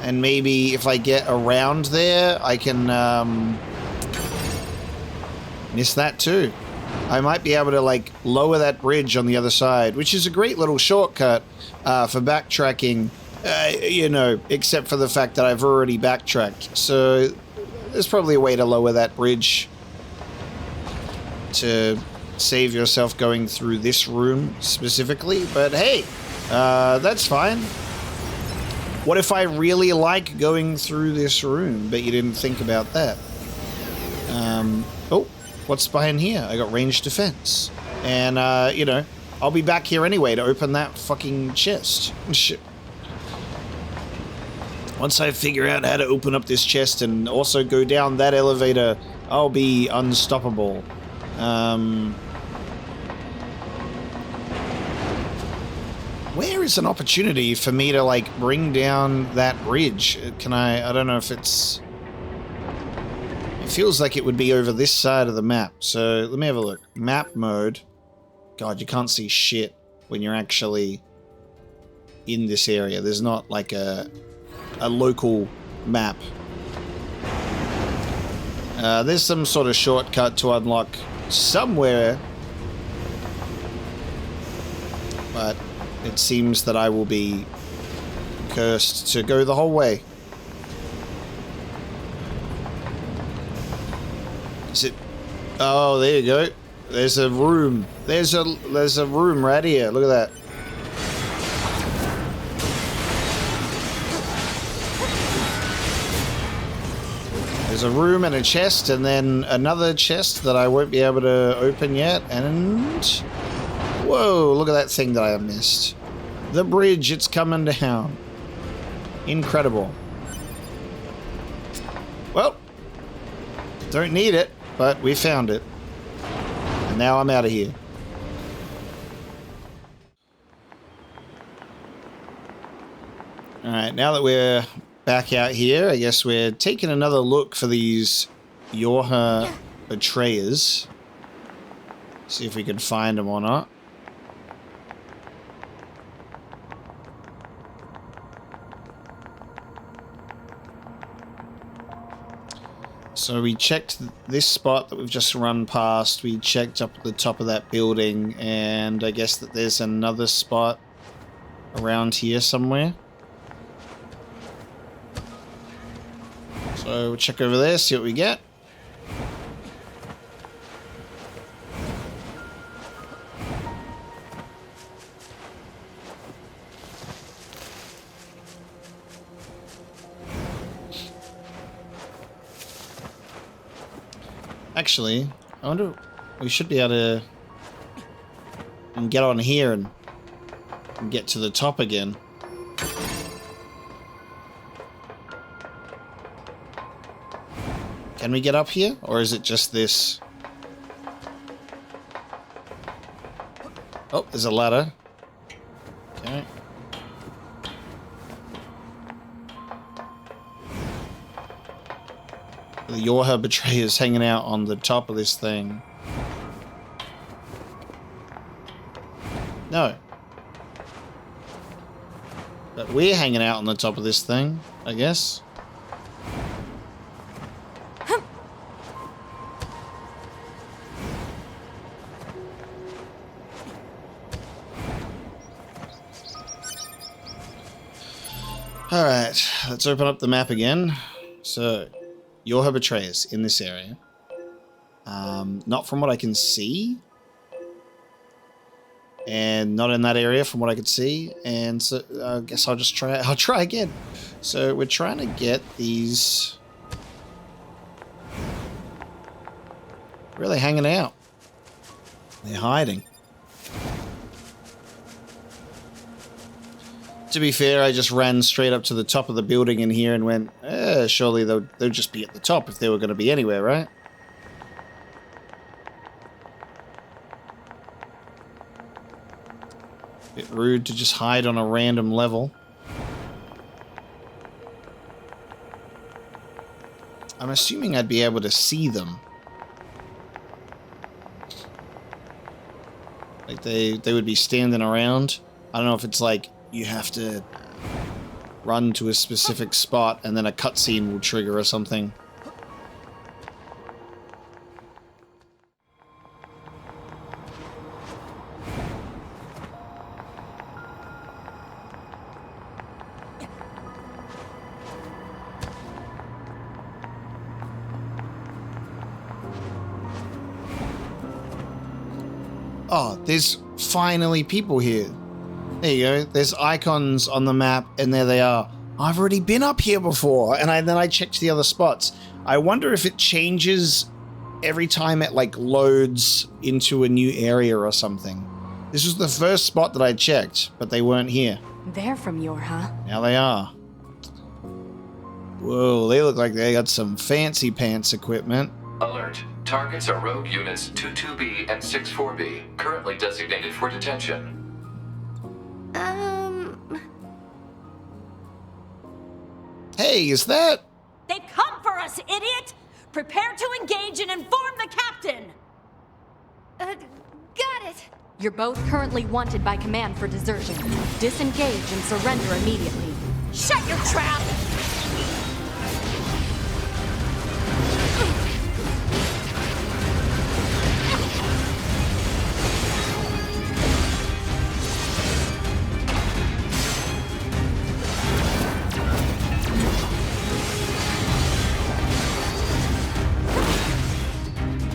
And maybe if I get around there, I can miss that too. I might be able to like lower that bridge on the other side, which is a great little shortcut for backtracking, you know, except for the fact that I've already backtracked. So there's probably a way to lower that bridge to save yourself going through this room specifically. But hey, that's fine. What if I really like going through this room, but you didn't think about that? Oh, what's behind here? I got ranged defense. And, you know, I'll be back here anyway to open that fucking chest. Shit. Once I figure out how to open up this chest and also go down that elevator, I'll be unstoppable. Where is an opportunity for me to, like, bring down that bridge? Can I don't know if it's... It feels like it would be over this side of the map. So, let me have a look. Map mode. God, you can't see shit when you're actually in this area. There's not, like, a local map. There's some sort of shortcut to unlock somewhere. But it seems that I will be cursed to go the whole way. Is it? Oh, there you go. There's a room. There's a room right here. Look at that. There's a room and a chest, and then another chest that I won't be able to open yet, and... Whoa, look at that thing that I missed. The bridge, it's coming down. Incredible. Well, don't need it, but we found it. And now I'm out of here. Alright, now that we're back out here, I guess we're taking another look for these YoRHa betrayers. See if we can find them or not. So we checked this spot that we've just run past. We checked up at the top of that building, and I guess that there's another spot around here somewhere. So we'll check over there, see what we get. Actually, I wonder, we should be able to get on here and get to the top again. Can we get up here, or is it just this? Oh, there's a ladder. Okay. The YoRHa betrayers hanging out on the top of this thing. No. But we're hanging out on the top of this thing, I guess. Alright, let's open up the map again. So, YoRHa betrayers in this area. Not from what I can see. And not in that area from what I could see. And so I guess I'll try again. So we're trying to get these Really hanging out. They're hiding. To be fair, I just ran straight up to the top of the building in here and went, surely they'll just be at the top if they were going to be anywhere, right? Bit rude to just hide on a random level. I'm assuming I'd be able to see them. Like they would be standing around. I don't know if it's like you have to run to a specific spot and then a cutscene will trigger or something. Oh, there's finally people here. There you go. There's icons on the map, and there they are. I've already been up here before, and then I checked the other spots. I wonder if it changes every time it like loads into a new area or something. This was the first spot that I checked, but they weren't here. They're from YoRHa. Now they are. Whoa, they look like they got some fancy pants equipment. Alert. Targets are rogue units 22B and 64B, currently designated for detention. Hey, is that... They've come for us, idiot! Prepare to engage and inform the captain! Got it. You're both currently wanted by command for desertion. Disengage and surrender immediately. Shut your trap!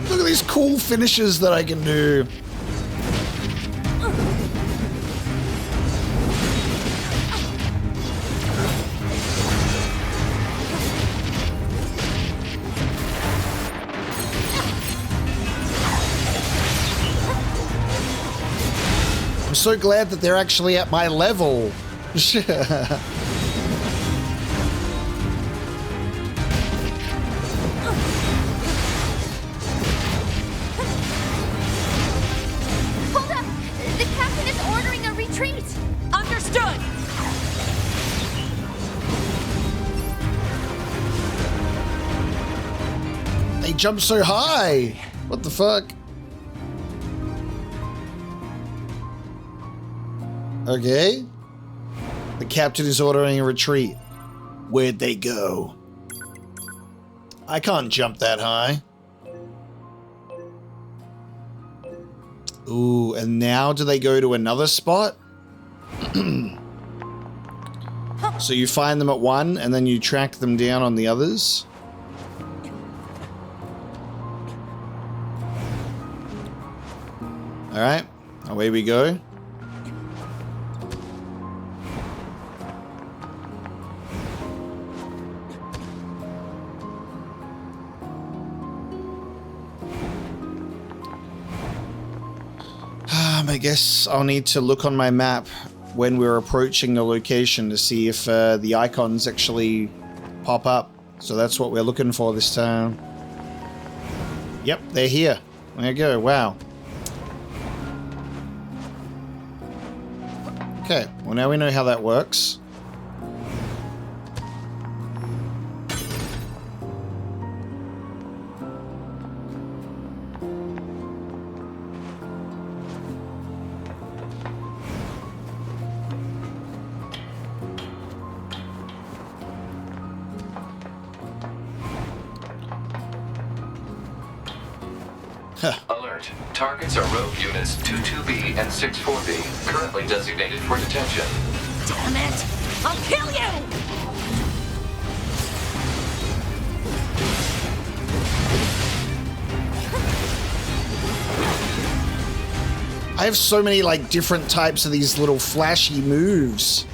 Look at these cool finishes that I can do. I'm so glad that they're actually at my level. Hold up. The captain is ordering a retreat. Understood! They jump so high. What the fuck? Okay. The captain is ordering a retreat. Where'd they go? I can't jump that high. Ooh, and now do they go to another spot? So you find them at one and then you track them down on the others? Alright, away we go. I guess I'll need to look on my map when we're approaching the location to see if the icons actually pop up. So that's what we're looking for this time. Yep, they're here. There you go, wow. Okay, well now we know how that works. Alert. Targets are rogue units 22B and 64B, currently designated for detention. Damn it! I'll kill you! I have so many like different types of these little flashy moves.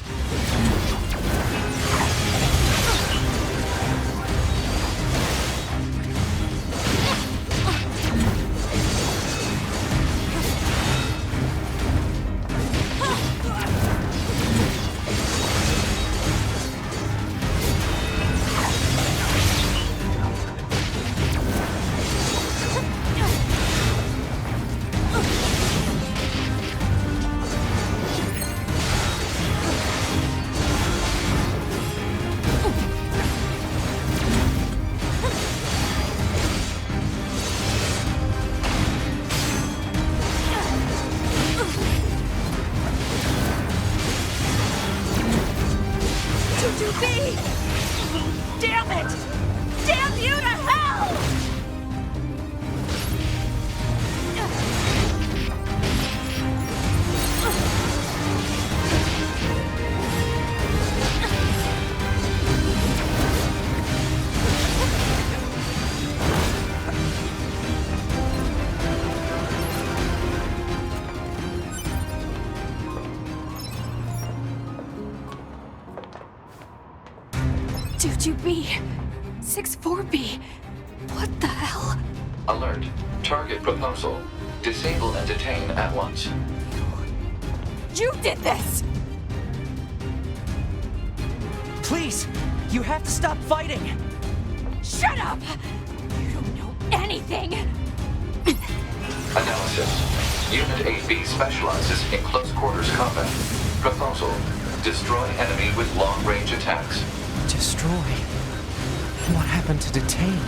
6-2B. 6-4B. What the hell? Alert. Target proposal. Disable and detain at once. You did this! Please, you have to stop fighting. Shut up! You don't know anything! Analysis. Unit 8B specializes in close quarters combat. Proposal. Destroy enemy with long-range attacks. Destroy? What happened to detain?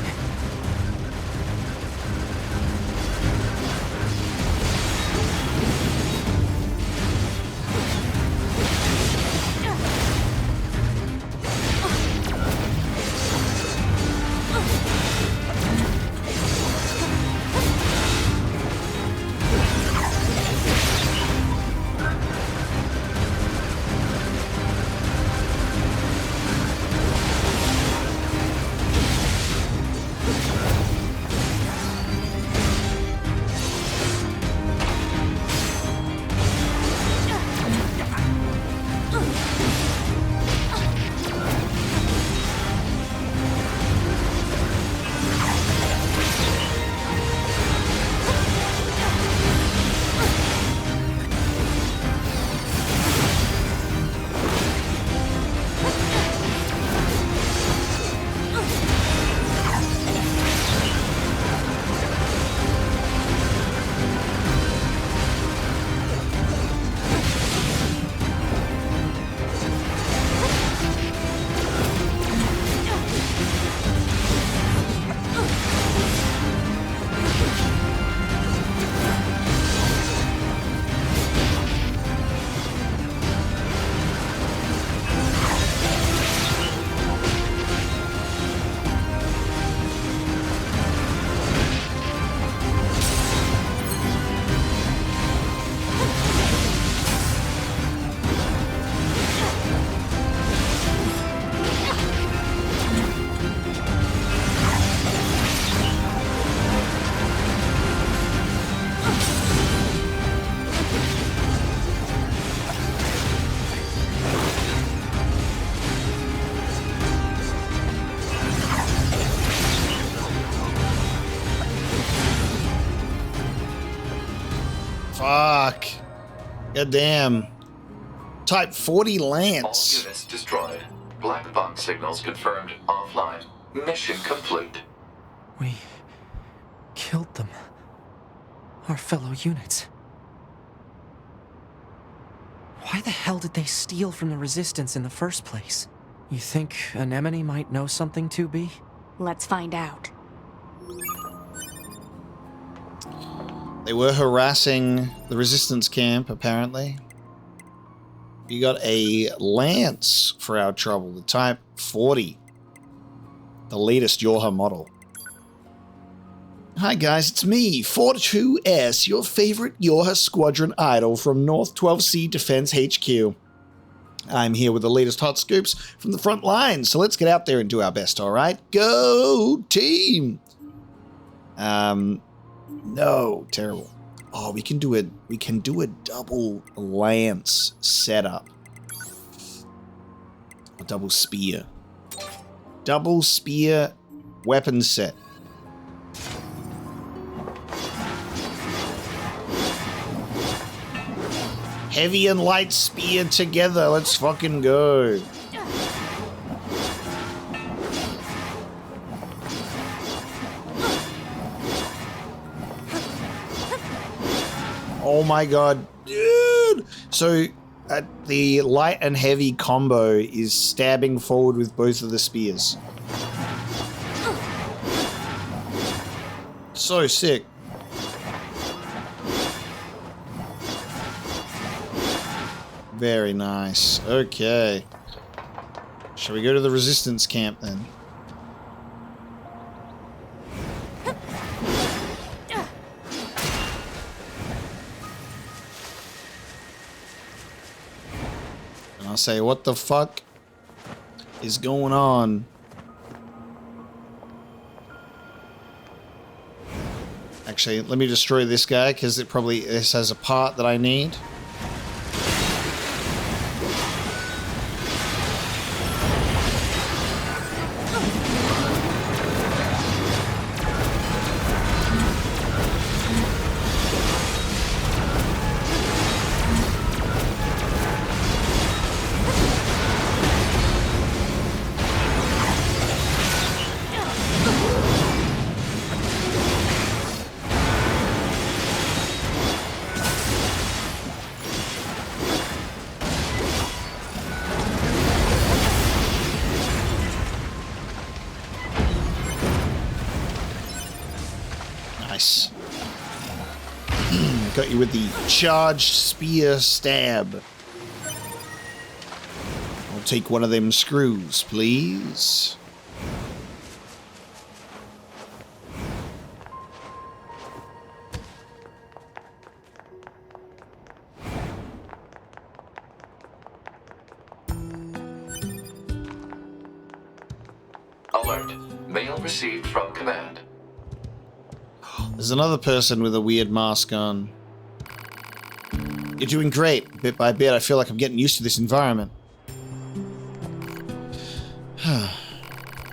Fuck. God damn. Type 40 All Lance. units destroyed. Black box signals confirmed offline. Mission complete. We killed them. Our fellow units. Why the hell did they steal from the Resistance in the first place? You think Anemone might know something, 2B? Let's find out. They were harassing the Resistance camp, apparently. We got a Lance for our trouble, the Type 40. The latest YoRHa model. Hi guys, it's me, 42S, your favorite YoRHa squadron idol from North 12C Defense HQ. I'm here with the latest hot scoops from the front lines, so let's get out there and do our best, alright? Go team! No, terrible. Oh, we can do a double lance setup. A double spear. Double spear weapon set. Heavy and light spear together. Let's fucking go. Oh my god, dude! So, the light and heavy combo is stabbing forward with both of the spears. So sick. Very nice. Okay. Shall we go to the Resistance camp then? And I'll say, what the fuck is going on? Actually, let me destroy this guy because this has a part that I need. Nice. Got you with the charged spear stab. I'll take one of them screws, please. Alert. Mail received from command. There's another person with a weird mask on. You're doing great. Bit by bit, I feel like I'm getting used to this environment.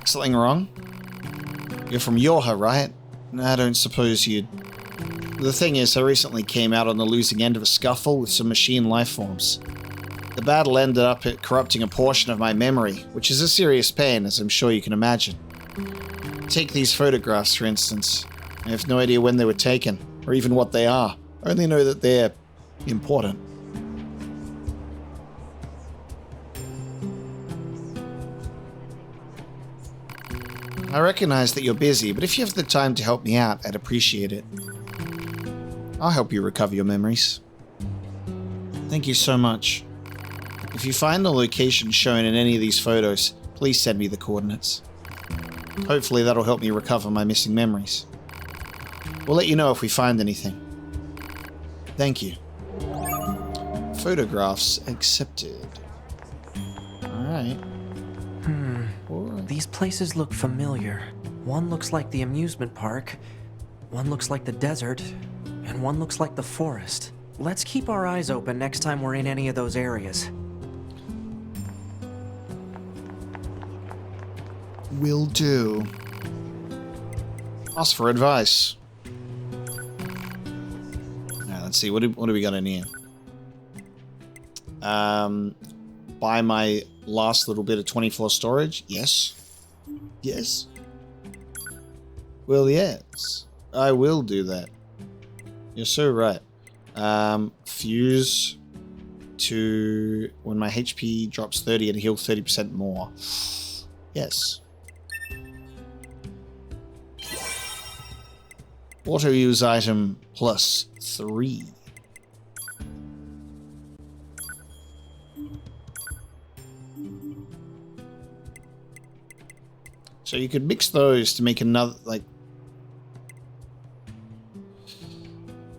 Something wrong? You're from YoRHa, right? I don't suppose you'd... The thing is, I recently came out on the losing end of a scuffle with some machine life forms. The battle ended up corrupting a portion of my memory, which is a serious pain, as I'm sure you can imagine. Take these photographs, for instance. I have no idea when they were taken, or even what they are. I only know that they're important. I recognize that you're busy, but if you have the time to help me out, I'd appreciate it. I'll help you recover your memories. Thank you so much. If you find the location shown in any of these photos, please send me the coordinates. Hopefully that'll help me recover my missing memories. We'll let you know if we find anything. Thank you. Photographs accepted. Alright. These places look familiar. One looks like the amusement park, one looks like the desert, and one looks like the forest. Let's keep our eyes open next time we're in any of those areas. Will do. Ask for advice. Now, let's see. What do we got in here? Buy my last little bit of 24 storage? Yes. Yes. Well, yes. I will do that. You're so right. Fuse to when my HP drops 30 and heal 30% more. Yes. Auto use item +3. So you could mix those to make another, like...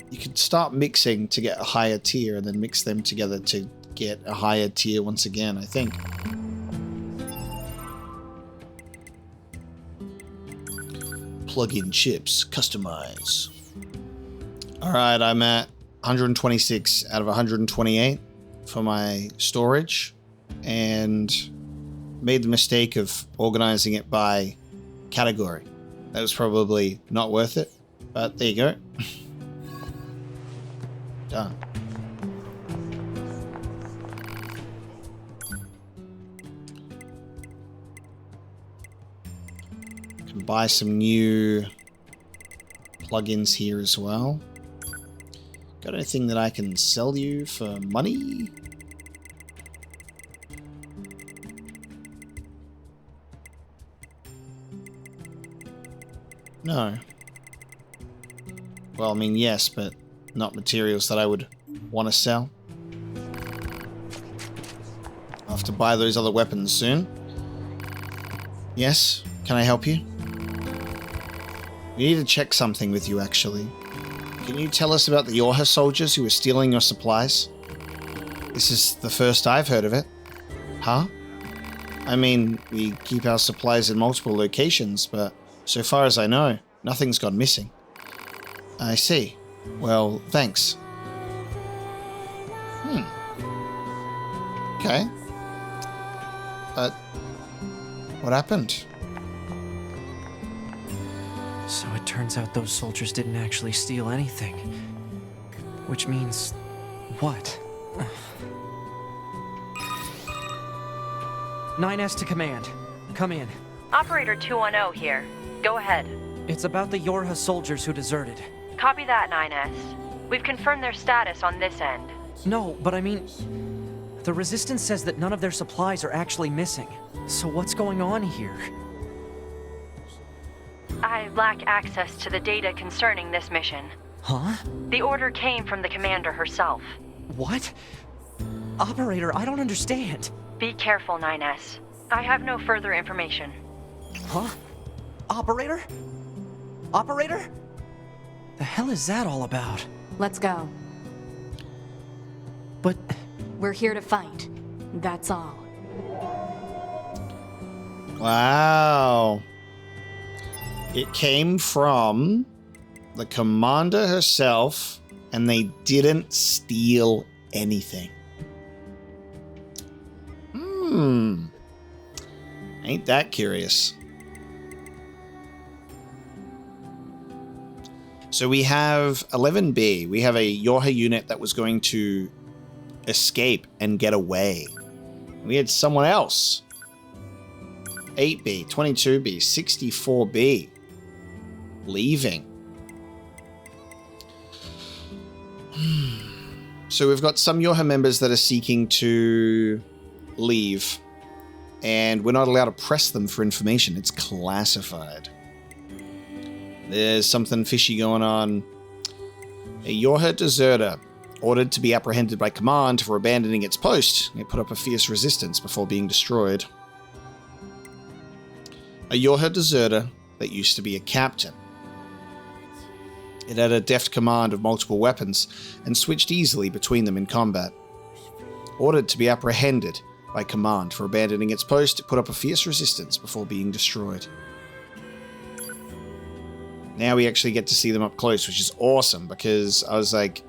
You could start mixing to get a higher tier and then mix them together to get a higher tier once again, I think. Plug-in chips, customize. Alright, I'm at 126 out of 128 for my storage, and made the mistake of organizing it by category. That was probably not worth it, but there you go. Done. Can buy some new plugins here as well. Got anything that I can sell you for money? No. Well, I mean, yes, but not materials that I would want to sell. I'll have to buy those other weapons soon. Yes? Can I help you? We need to check something with you, actually. Can you tell us about the YoRHa soldiers who were stealing your supplies? This is the first I've heard of it. Huh? I mean, we keep our supplies in multiple locations, but so far as I know, nothing's gone missing. I see. Well, thanks. Okay. But what happened? So it turns out those soldiers didn't actually steal anything. Which means... what? 9S to command. Come in. Operator 210 here. Go ahead. It's about the YoRHa soldiers who deserted. Copy that, 9S. We've confirmed their status on this end. No, but I mean... the Resistance says that none of their supplies are actually missing. So what's going on here? I lack access to the data concerning this mission. Huh? The order came from the commander herself. What? Operator, I don't understand. Be careful, 9S. I have no further information. Huh? Operator? Operator? The hell is that all about? Let's go. But... We're here to fight. That's all. Wow. It came from the commander herself, and they didn't steal anything. Ain't that curious? So we have 11B. We have a YoRHa unit that was going to escape and get away. We had someone else. 8B, 22B, 64B. Leaving. So we've got some YoRHa members that are seeking to leave. And we're not allowed to press them for information. It's classified. There's something fishy going on. A YoRHa deserter ordered to be apprehended by command for abandoning its post. It put up a fierce resistance before being destroyed. A YoRHa deserter that used to be a captain. It had a deft command of multiple weapons and switched easily between them in combat. Ordered to be apprehended by command for abandoning its post, it put up a fierce resistance before being destroyed. Now we actually get to see them up close, which is awesome, because I was like,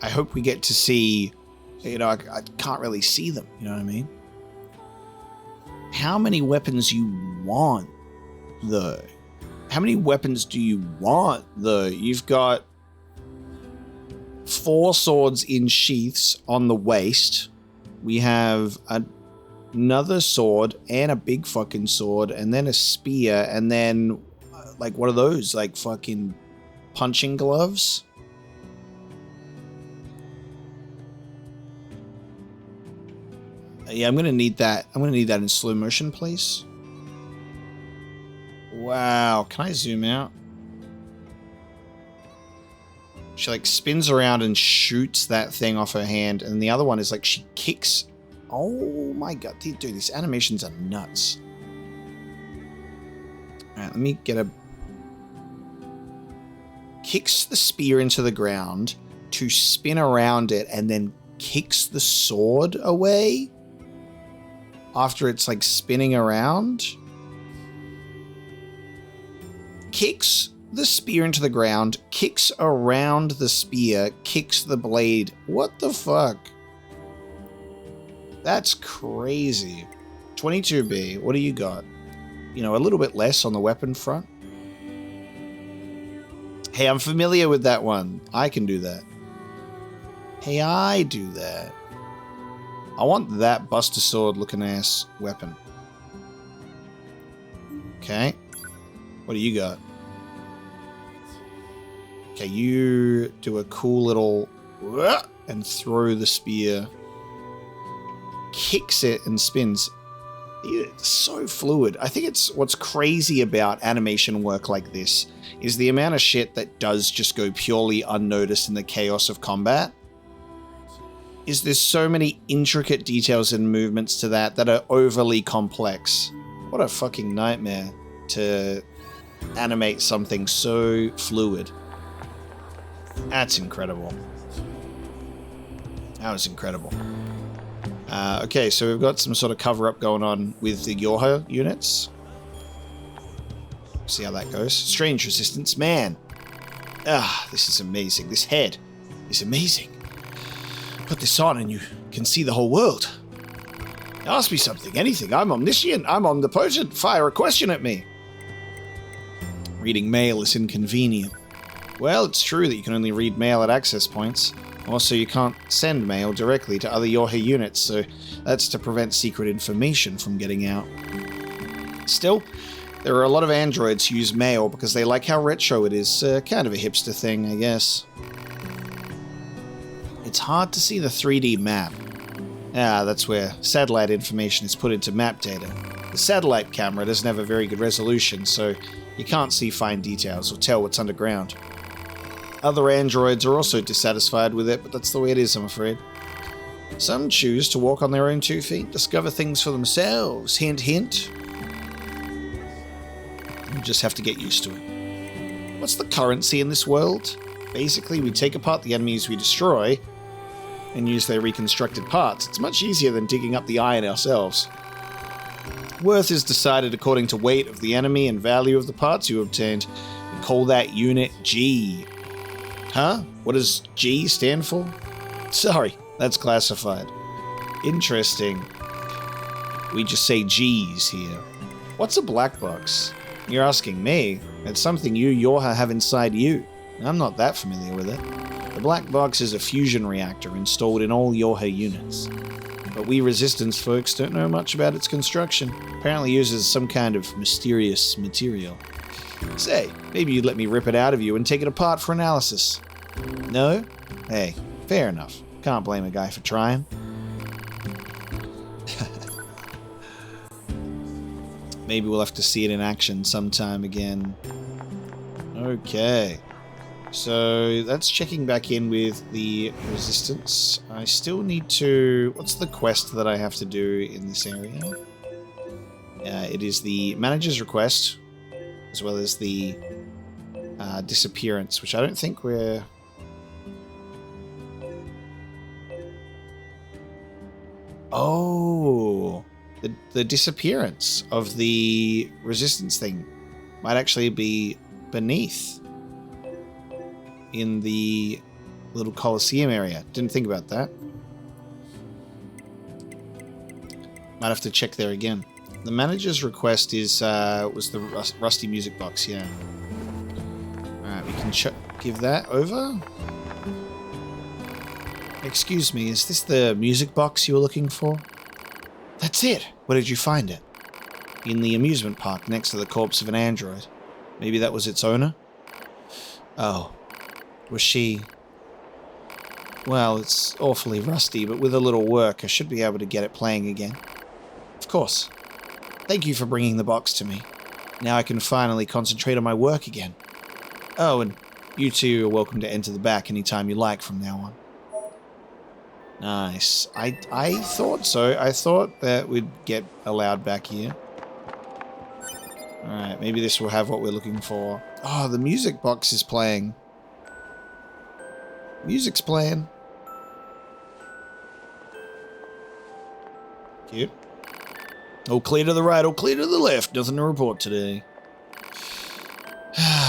I hope we get to see, you know, I can't really see them, you know what I mean? How many weapons you want, though? How many weapons do you want, though? You've got 4 swords in sheaths on the waist. We have another sword and a big fucking sword, and then a spear, and then, like, what are those? Like, fucking punching gloves? Yeah, I'm gonna need that. I'm gonna need that in slow motion, please. Wow, can I zoom out? She like spins around and shoots that thing off her hand, and the other one is like she kicks. Oh my god, dude, these animations are nuts. Alright, let me get a... Kicks the spear into the ground to spin around it and then kicks the sword away after it's like spinning around. Kicks the spear into the ground, kicks around the spear, kicks the blade. What the fuck? That's crazy. 22B, what do you got? You know, a little bit less on the weapon front. Hey, I'm familiar with that one. I can do that. Hey, I do that. I want that Buster Sword looking ass weapon. Okay. What do you got? Okay, you do a cool little and throw the spear. Kicks it and spins. It's so fluid. I think it's what's crazy about animation work like this is the amount of shit that does just go purely unnoticed in the chaos of combat. Is there's so many intricate details and movements to that that are overly complex. What a fucking nightmare to animate something so fluid. That's incredible. That was incredible. Okay, so we've got some sort of cover-up going on with the YoRHa units. See how that goes. Strange resistance, man. Ah, this is amazing. This head is amazing. Put this on and you can see the whole world. Ask me something, anything. I'm omniscient. I'm omnipotent. Fire a question at me. Reading mail is inconvenient. Well, it's true that you can only read mail at access points. Also, you can't send mail directly to other YoRHa units, so that's to prevent secret information from getting out. Still, there are a lot of androids who use mail because they like how retro it is. Kind of a hipster thing, I guess. It's hard to see the 3D map. Ah, that's where satellite information is put into map data. The satellite camera doesn't have a very good resolution, so You can't see fine details or tell what's underground. Other androids are also dissatisfied with it, but that's the way it is, I'm afraid. Some choose to walk on their own 2 feet, discover things for themselves. Hint, hint. You just have to get used to it. What's the currency in this world? Basically, we take apart the enemies we destroy and use their reconstructed parts. It's much easier than digging up the iron ourselves. Worth is decided according to weight of the enemy and value of the parts you obtained. We call that unit G. Huh? What does G stand for? Sorry, that's classified. Interesting. We just say G's here. What's a black box? You're asking me. It's something you YoRHa have inside you. I'm not that familiar with it. The black box is a fusion reactor installed in all YoRHa units. But we Resistance folks don't know much about its construction. Apparently uses some kind of mysterious material. Say, maybe you'd let me rip it out of you and take it apart for analysis. No? Hey, fair enough. Can't blame a guy for trying. Maybe we'll have to see it in action sometime again. Okay. So that's checking back in with the Resistance. I still need to... What's the quest that I have to do in this area? It is the manager's request, as well as the disappearance, which I don't think we're... Oh, the disappearance of the Resistance thing might actually be beneath in the little Coliseum area. Didn't think about that. Might have to check there again. The manager's request is was the rusty music box. Yeah. All right, we can give that over. Excuse me, is this the music box you were looking for? That's it! Where did you find it? In the amusement park next to the corpse of an android. Maybe that was its owner? Oh. Was she... Well, it's awfully rusty, but with a little work, I should be able to get it playing again. Of course. Thank you for bringing the box to me. Now I can finally concentrate on my work again. Oh, and you two are welcome to enter the back anytime you like from now on. Nice. I thought so. I thought that we'd get allowed back here. Alright, maybe this will have what we're looking for. Oh, the music box is playing. Music's playing. Cute. All clear to the right, all clear to the left. Nothing to report today.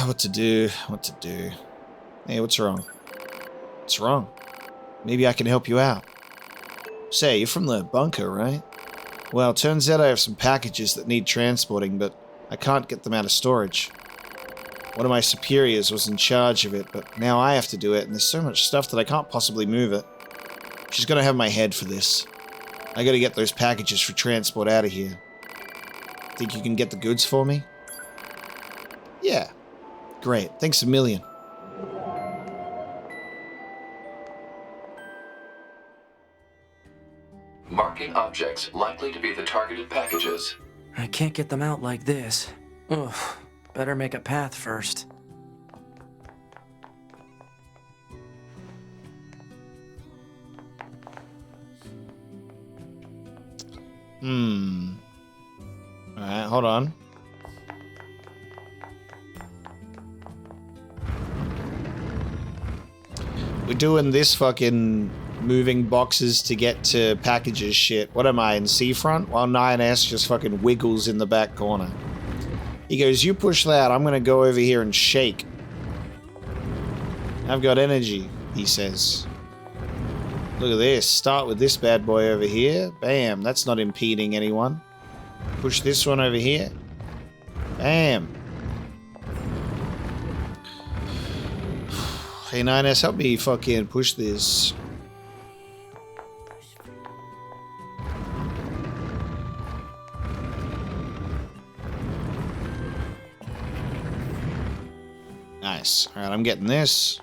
What to do? What to do? Hey, what's wrong? What's wrong? Maybe I can help you out. Say, you're from the bunker, right? Well, turns out I have some packages that need transporting, but I can't get them out of storage. One of my superiors was in charge of it, but now I have to do it, and there's so much stuff that I can't possibly move it. She's gonna have my head for this. I gotta get those packages for transport out of here. Think you can get the goods for me? Yeah. Great. Thanks a million. Marking objects likely to be the targeted packages. I can't get them out like this. Ugh. Better make a path first. Alright, hold on. We're doing this fucking moving boxes to get to packages shit. What am I, in Seafront? While 9S just fucking wiggles in the back corner. He goes, you push that, I'm gonna go over here and shake. I've got energy, he says. Look at this. Start with this bad boy over here. Bam, that's not impeding anyone. Push this one over here. Bam. Hey 9S, help me fucking push this. Nice. Alright, I'm getting this.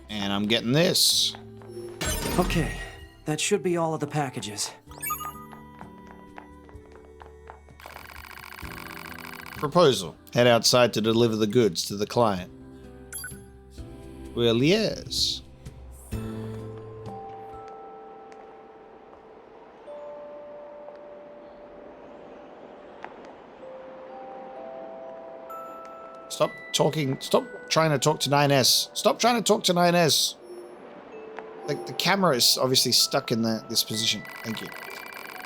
And I'm getting this. Okay, that should be all of the packages. Proposal. Head outside to deliver the goods to the client. Well, yes. Stop talking. Stop trying to talk to 9S. Stop trying to talk to 9S. Like, the camera is obviously stuck in this position. Thank you.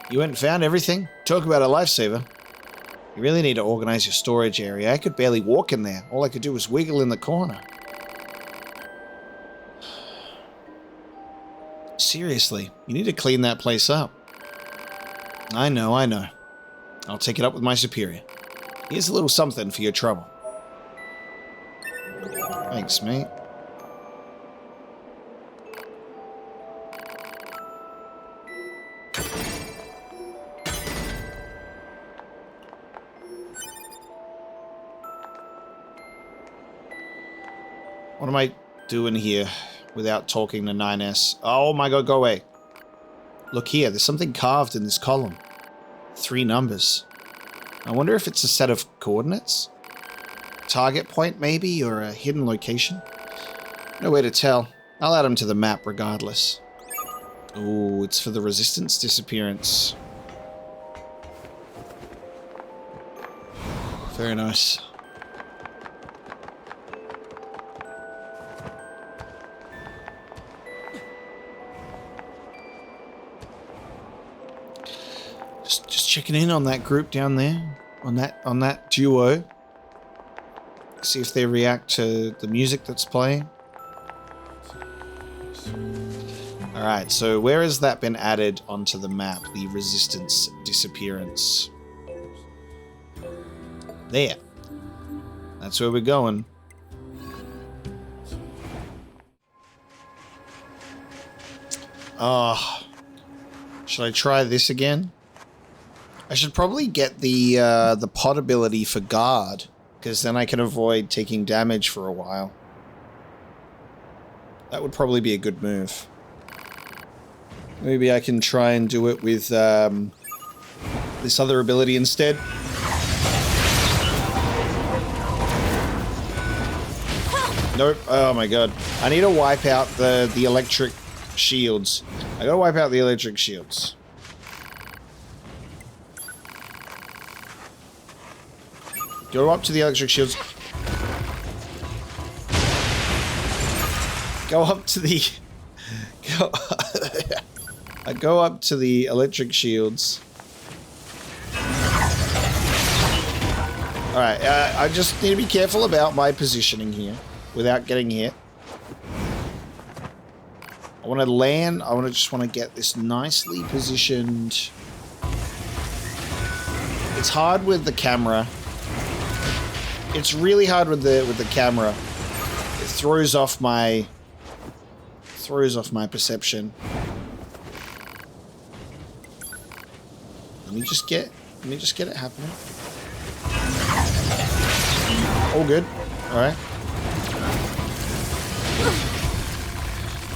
You went and found everything? Talk about a lifesaver. You really need to organize your storage area. I could barely walk in there. All I could do was wiggle in the corner. Seriously, you need to clean that place up. I know. I'll take it up with my superior. Here's a little something for your trouble. Thanks, mate. What am I doing here without talking to 9S? Oh my god, go away. Look here, there's something carved in this column. 3 numbers. I wonder if it's a set of coordinates? Target point, maybe, or a hidden location? No way to tell. I'll add them to the map regardless. Ooh, it's for the resistance disappearance. Very nice. Just checking in on that group down there, on that duo. See if they react to the music that's playing. Alright, so where has that been added onto the map? The resistance disappearance. There. That's where we're going. Oh. Should I try this again? I should probably get the pod ability for guard, because then I can avoid taking damage for a while. That would probably be a good move. Maybe I can try and do it with this other ability instead. Nope. Oh my god. I need to wipe out the electric shields. I gotta wipe out the electric shields. Go up to the electric shields. Go up to the... Go up to the electric shields. Alright, I just need to be careful about my positioning here without getting hit. I want to land. I just want to get this nicely positioned. It's hard with the camera. It's really hard with the camera. It throws off my perception. Let me just get it happening. All good. All right.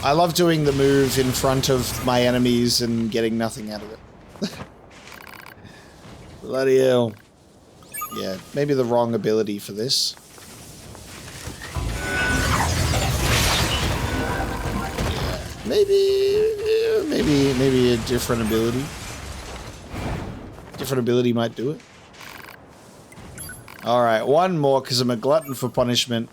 I love doing the move in front of my enemies and getting nothing out of it. Bloody hell. Yeah, maybe the wrong ability for this. Yeah, maybe a different ability. Different ability might do it. Alright, one more because I'm a glutton for punishment.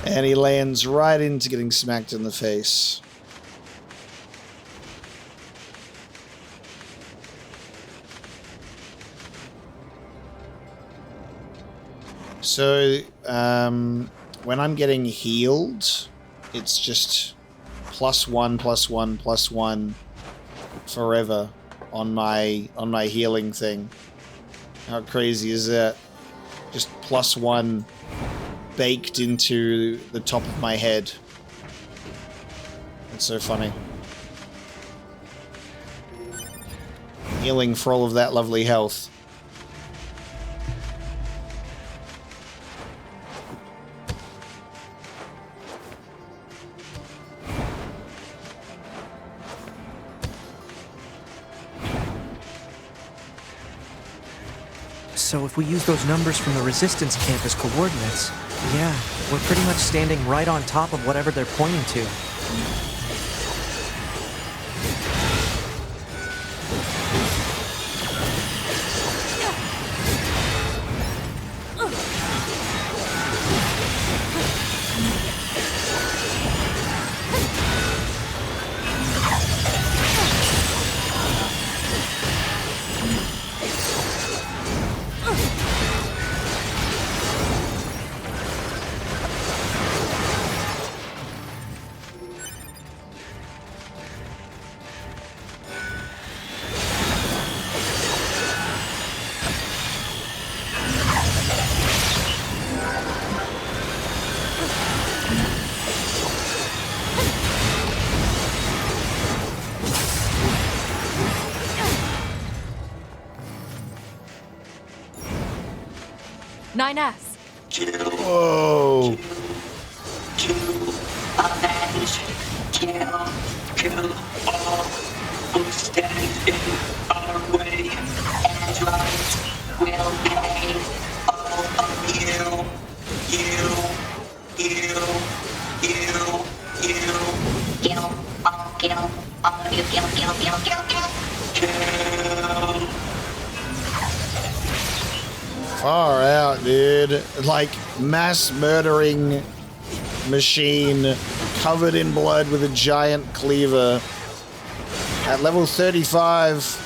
And he lands right into getting smacked in the face. So, when I'm getting healed, it's just +1/+1/+1 forever on my healing thing. How crazy is that? Just +1 baked into the top of my head. It's so funny. Healing for all of that lovely health. So if we use those numbers from the Resistance camp as coordinates, yeah, we're pretty much standing right on top of whatever they're pointing to. S. Whoa. Avenge, kill all who stand in our way. Androids will pay all of you. Kill all of you. Kill. Far out, dude. Like, mass murdering machine covered in blood with a giant cleaver at level 35.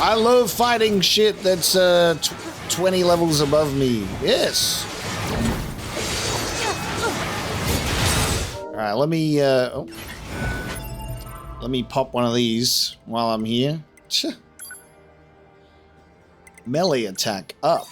I love fighting shit that's 20 levels above me. Yes. Alright, let me pop one of these while I'm here. Melee attack up.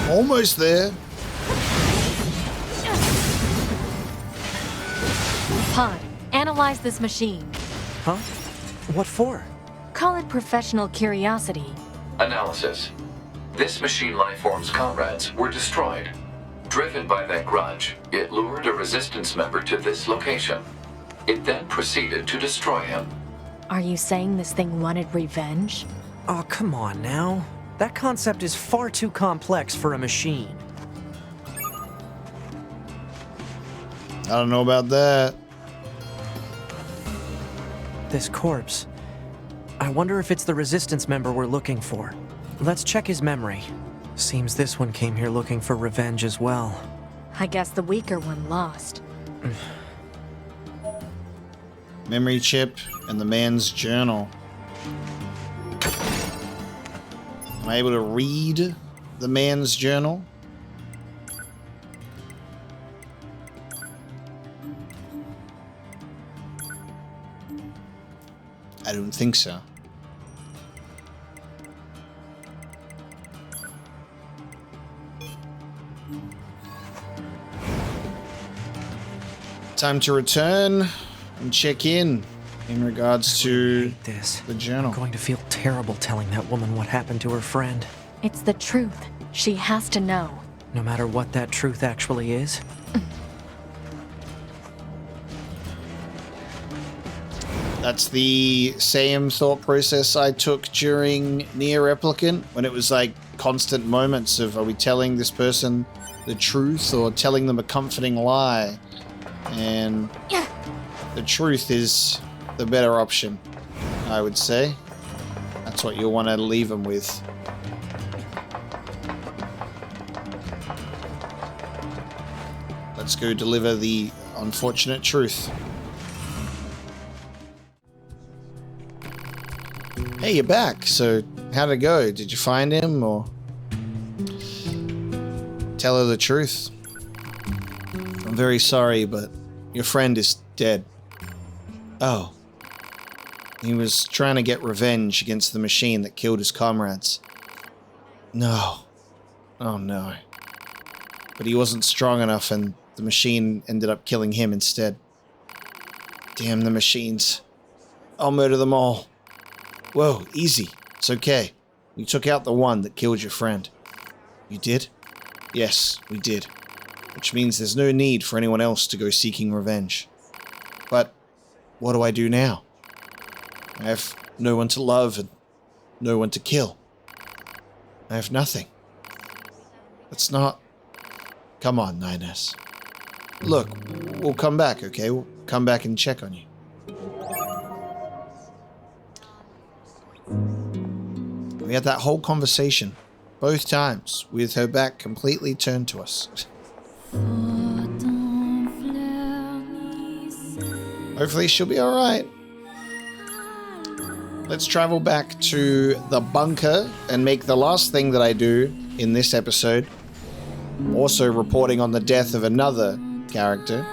Almost there. Pod, analyze this machine. Huh? What for? Call it professional curiosity. Analysis. This machine lifeform's comrades were destroyed. Driven by that grudge, it lured a resistance member to this location. It then proceeded to destroy him. Are you saying this thing wanted revenge? Oh, come on now. That concept is far too complex for a machine. I don't know about that. This corpse. I wonder if it's the Resistance member we're looking for. Let's check his memory. Seems this one came here looking for revenge as well. I guess the weaker one lost. Memory chip and the man's journal. Am I able to read the man's journal? I don't think so. Time to return and check in regards to this. the journal. I'm going to feel terrible telling that woman what happened to her friend. It's the truth. She has to know. No matter what that truth actually is. That's the same thought process I took during NieR Replicant, when it was like constant moments of, are we telling this person the truth or telling them a comforting lie? And the truth is the better option, I would say. That's what you'll want to leave him with. Let's go deliver the unfortunate truth. Hey, you're back. So, how'd it go? Did you find him, or tell her the truth? I'm very sorry, but your friend is dead. Oh. He was trying to get revenge against the machine that killed his comrades. No. Oh no. But he wasn't strong enough, and the machine ended up killing him instead. Damn the machines. I'll murder them all. Whoa, easy. It's okay. We took out the one that killed your friend. You did? Yes, we did. Which means there's no need for anyone else to go seeking revenge. But what do I do now? I have no one to love and no one to kill. I have nothing. That's not... Come on, 9S. Look, we'll come back, okay? We'll come back and check on you. We had that whole conversation, both times, with her back completely turned to us. Hopefully she'll be alright. Let's travel back to the bunker and make the last thing that I do in this episode. Also reporting on the death of another character.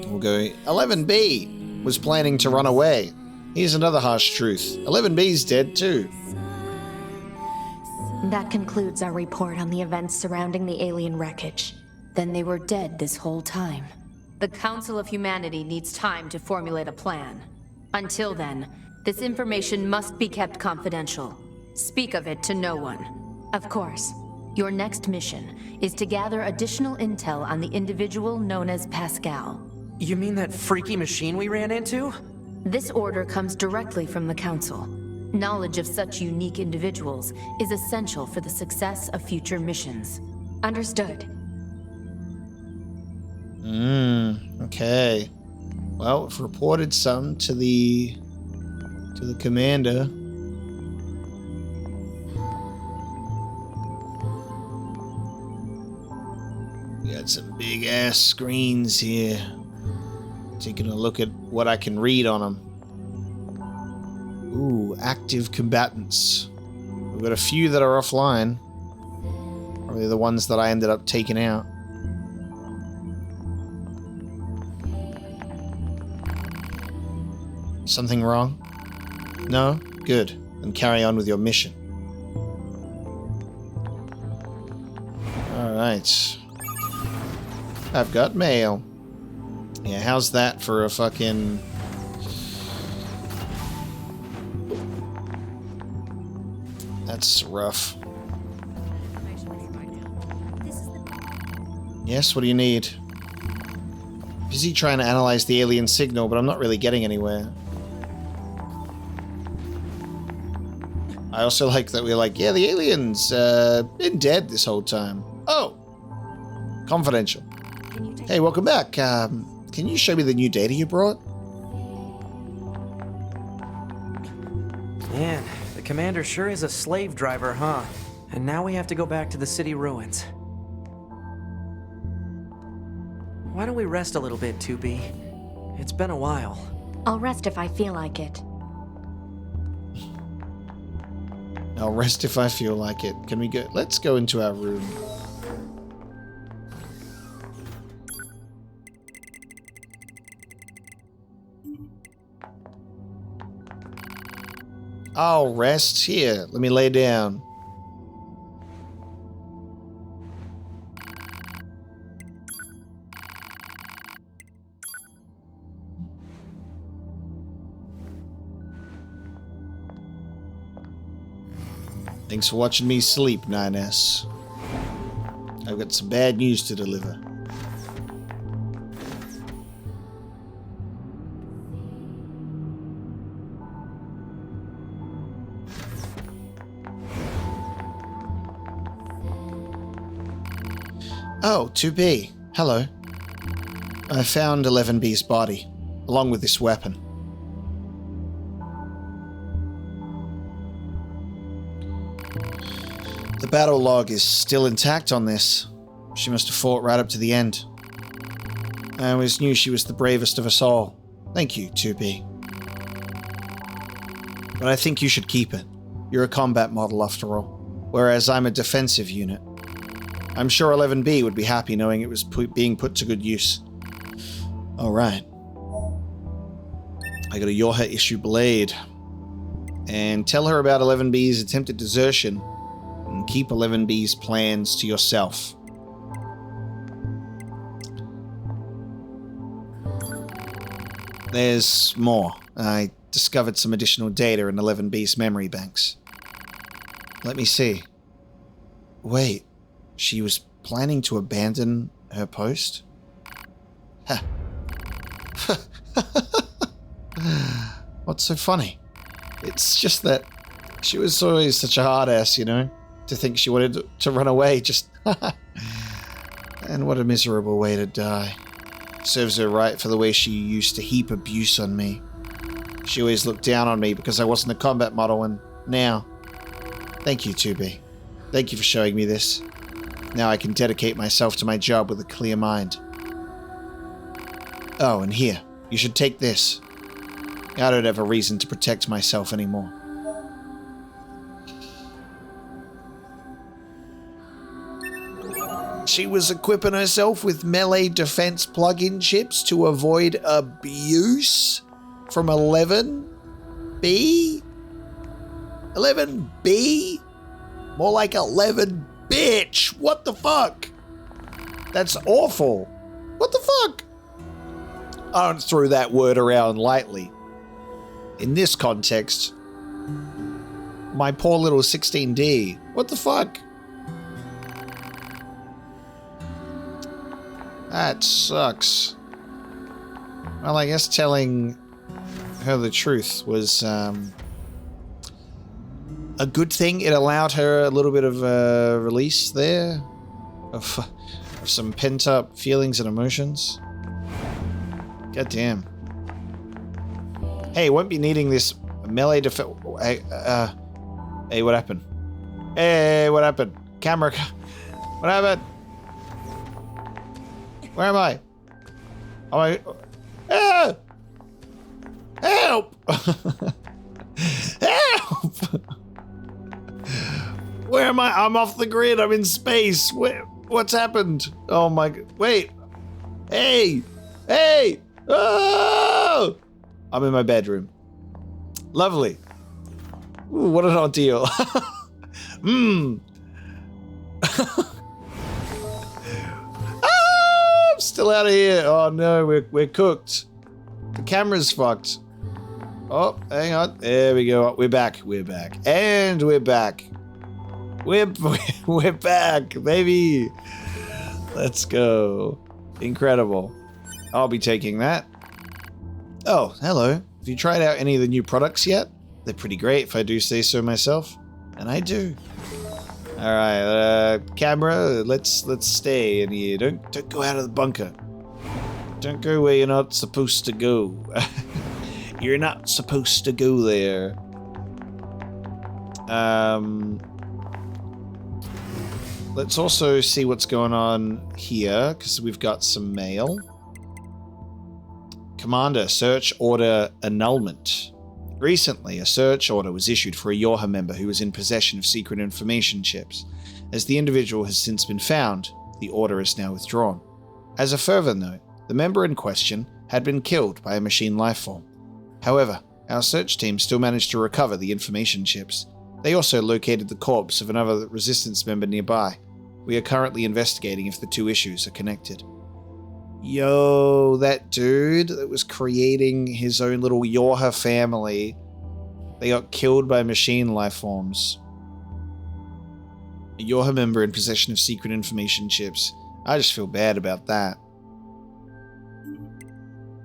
We'll go, 11B was planning to run away. Here's another harsh truth. 11B's dead too. That concludes our report on the events surrounding the alien wreckage. Then they were dead this whole time. The Council of Humanity needs time to formulate a plan. Until then, this information must be kept confidential. Speak of it to no one. Of course. Your next mission is to gather additional intel on the individual known as Pascal. You mean that freaky machine we ran into? This order comes directly from the Council. Knowledge of such unique individuals is essential for the success of future missions. Understood. Okay. Well, we've reported some to the commander. We got some big ass screens here. Taking a look at what I can read on them. Ooh, active combatants. We've got a few that are offline. Probably the ones that I ended up taking out. Something wrong? No? Good. Then carry on with your mission. Alright. I've got mail. Yeah, how's that for a fucking... That's rough. Yes, what do you need? Busy trying to analyze the alien signal, but I'm not really getting anywhere. I also like that we're like, yeah, the alien's been dead this whole time. Oh! Confidential. Hey, welcome back. Can you show me the new data you brought? Man, the commander sure is a slave driver, huh? And now we have to go back to the city ruins. Why don't we rest a little bit, 2B? It's been a while. I'll rest if I feel like it. I'll rest if I feel like it. Can we go? Let's go into our room. I'll rest here. Let me lay down. Thanks for watching me sleep, 9S. I've got some bad news to deliver. Oh, 2B. Hello. I found 11B's body. along with this weapon. The battle log is still intact on this. She must have fought right up to the end. I always knew she was the bravest of us all. Thank you, 2B. But I think you should keep it. You're a combat model after all, whereas I'm a defensive unit. I'm sure 11B would be happy knowing it was being put to good use. Alright. I got a YoRHa issue blade. And tell her about 11B's attempted desertion, and keep 11B's plans to yourself. There's more. I discovered some additional data in 11B's memory banks. Let me see. Wait, she was planning to abandon her post? Huh. What's so funny? It's just that she was always such a hard ass, you know? To think she wanted to run away, just... And what a miserable way to die. Serves her right for the way she used to heap abuse on me. She always looked down on me because I wasn't a combat model, and now... Thank you, 2B. Thank you for showing me this. Now I can dedicate myself to my job with a clear mind. Oh, and here. You should take this. I don't have a reason to protect myself anymore. She was equipping herself with melee defense plug-in chips to avoid abuse from 11B? 11B? More like 11 bitch. What the fuck? That's awful. What the fuck? I don't throw that word around lightly. In this context, my poor little 16D. What the fuck? That sucks. Well, I guess telling her the truth was a good thing. It allowed her a little bit of release there of some pent-up feelings and emotions. God damn. Hey, won't be needing this melee defense. Hey, what happened? Hey, what happened? Camera. What happened? Where am I? Am I? Ah! Help! Help! Where am I? I'm off the grid. I'm in space. What's happened? Oh my god. Wait. Hey! Hey! Oh! I'm in my bedroom. Lovely. Ooh, what an ordeal. I'm still out of here. Oh no, we're cooked. The camera's fucked. Oh, hang on. There we go. We're back. We're back. And we're back. We're back, baby. Let's go. Incredible. I'll be taking that. Oh, hello. Have you tried out any of the new products yet? They're pretty great if I do say so myself. And I do. Alright, camera, let's stay in here. Don't go out of the bunker. Don't go where you're not supposed to go. You're not supposed to go there. Let's also see what's going on here, because we've got some mail. Commander, search order annulment. Recently, a search order was issued for a YoRHa member who was in possession of secret information chips. As the individual has since been found, the order is now withdrawn. As a further note, the member in question had been killed by a machine lifeform. However, our search team still managed to recover the information chips. They also located the corpse of another Resistance member nearby. We are currently investigating if the two issues are connected. Yo, that dude that was creating his own little YoRHa family, they got killed by machine lifeforms. A YoRHa member in possession of secret information chips. I just feel bad about that.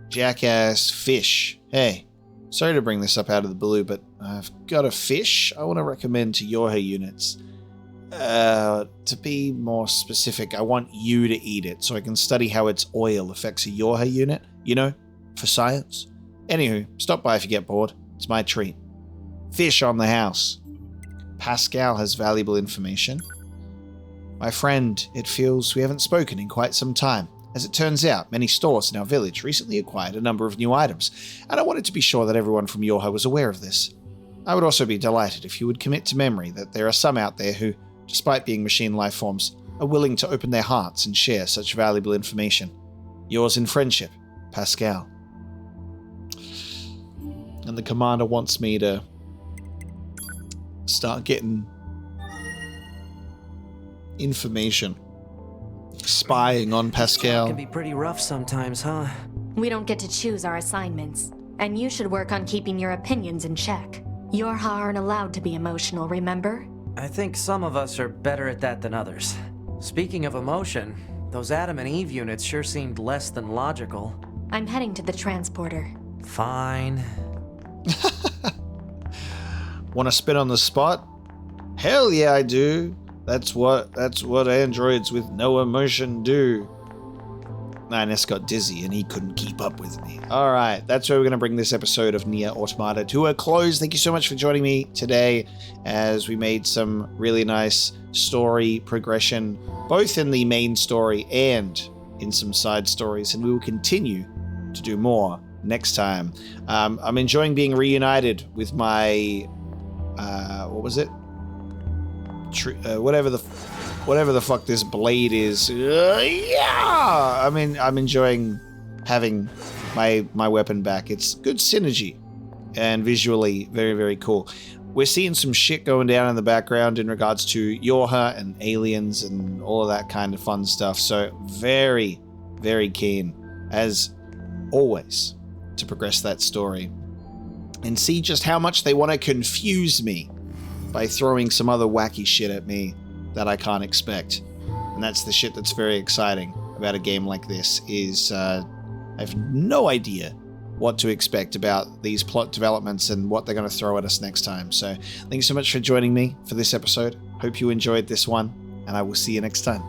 Jackass fish. Hey, sorry to bring this up out of the blue, but I've got a fish I want to recommend to YoRHa units. To be more specific, I want you to eat it so I can study how its oil affects a YoRHa unit. You know, for science. Anywho, stop by if you get bored. It's my treat. Fish on the house. Pascal has valuable information. My friend, it feels we haven't spoken in quite some time. As it turns out, many stores in our village recently acquired a number of new items, and I wanted to be sure that everyone from YoRHa was aware of this. I would also be delighted if you would commit to memory that there are some out there who, despite being machine life forms, are willing to open their hearts and share such valuable information. Yours in friendship, Pascal. And the commander wants me to start getting information. Spying on Pascal. It can be pretty rough sometimes, huh? We don't get to choose our assignments, and you should work on keeping your opinions in check. YoRHa aren't allowed to be emotional, remember? I think some of us are better at that than others. Speaking of emotion, those Adam and Eve units sure seemed less than logical. I'm heading to the transporter. Fine. Want to spin on the spot? Hell yeah, I do. That's what androids with no emotion do. Ness got dizzy and he couldn't keep up with me. Alright, that's where we're going to bring this episode of NieR Automata to a close. Thank you so much for joining me today as we made some really nice story progression, both in the main story and in some side stories, and we will continue to do more next time. I'm enjoying being reunited with my... what was it? Whatever the fuck this blade is. Yeah! I mean, I'm enjoying having my weapon back. It's good synergy and visually very, very cool. We're seeing some shit going down in the background in regards to YoRHa and aliens and all of that kind of fun stuff. So very, very keen, as always, to progress that story and see just how much they want to confuse me by throwing some other wacky shit at me that I can't expect. And that's the shit that's very exciting about a game like this, is I have no idea what to expect about these plot developments and what they're going to throw at us next time. So thank you so much for joining me for this episode. Hope you enjoyed this one, and I will see you next time.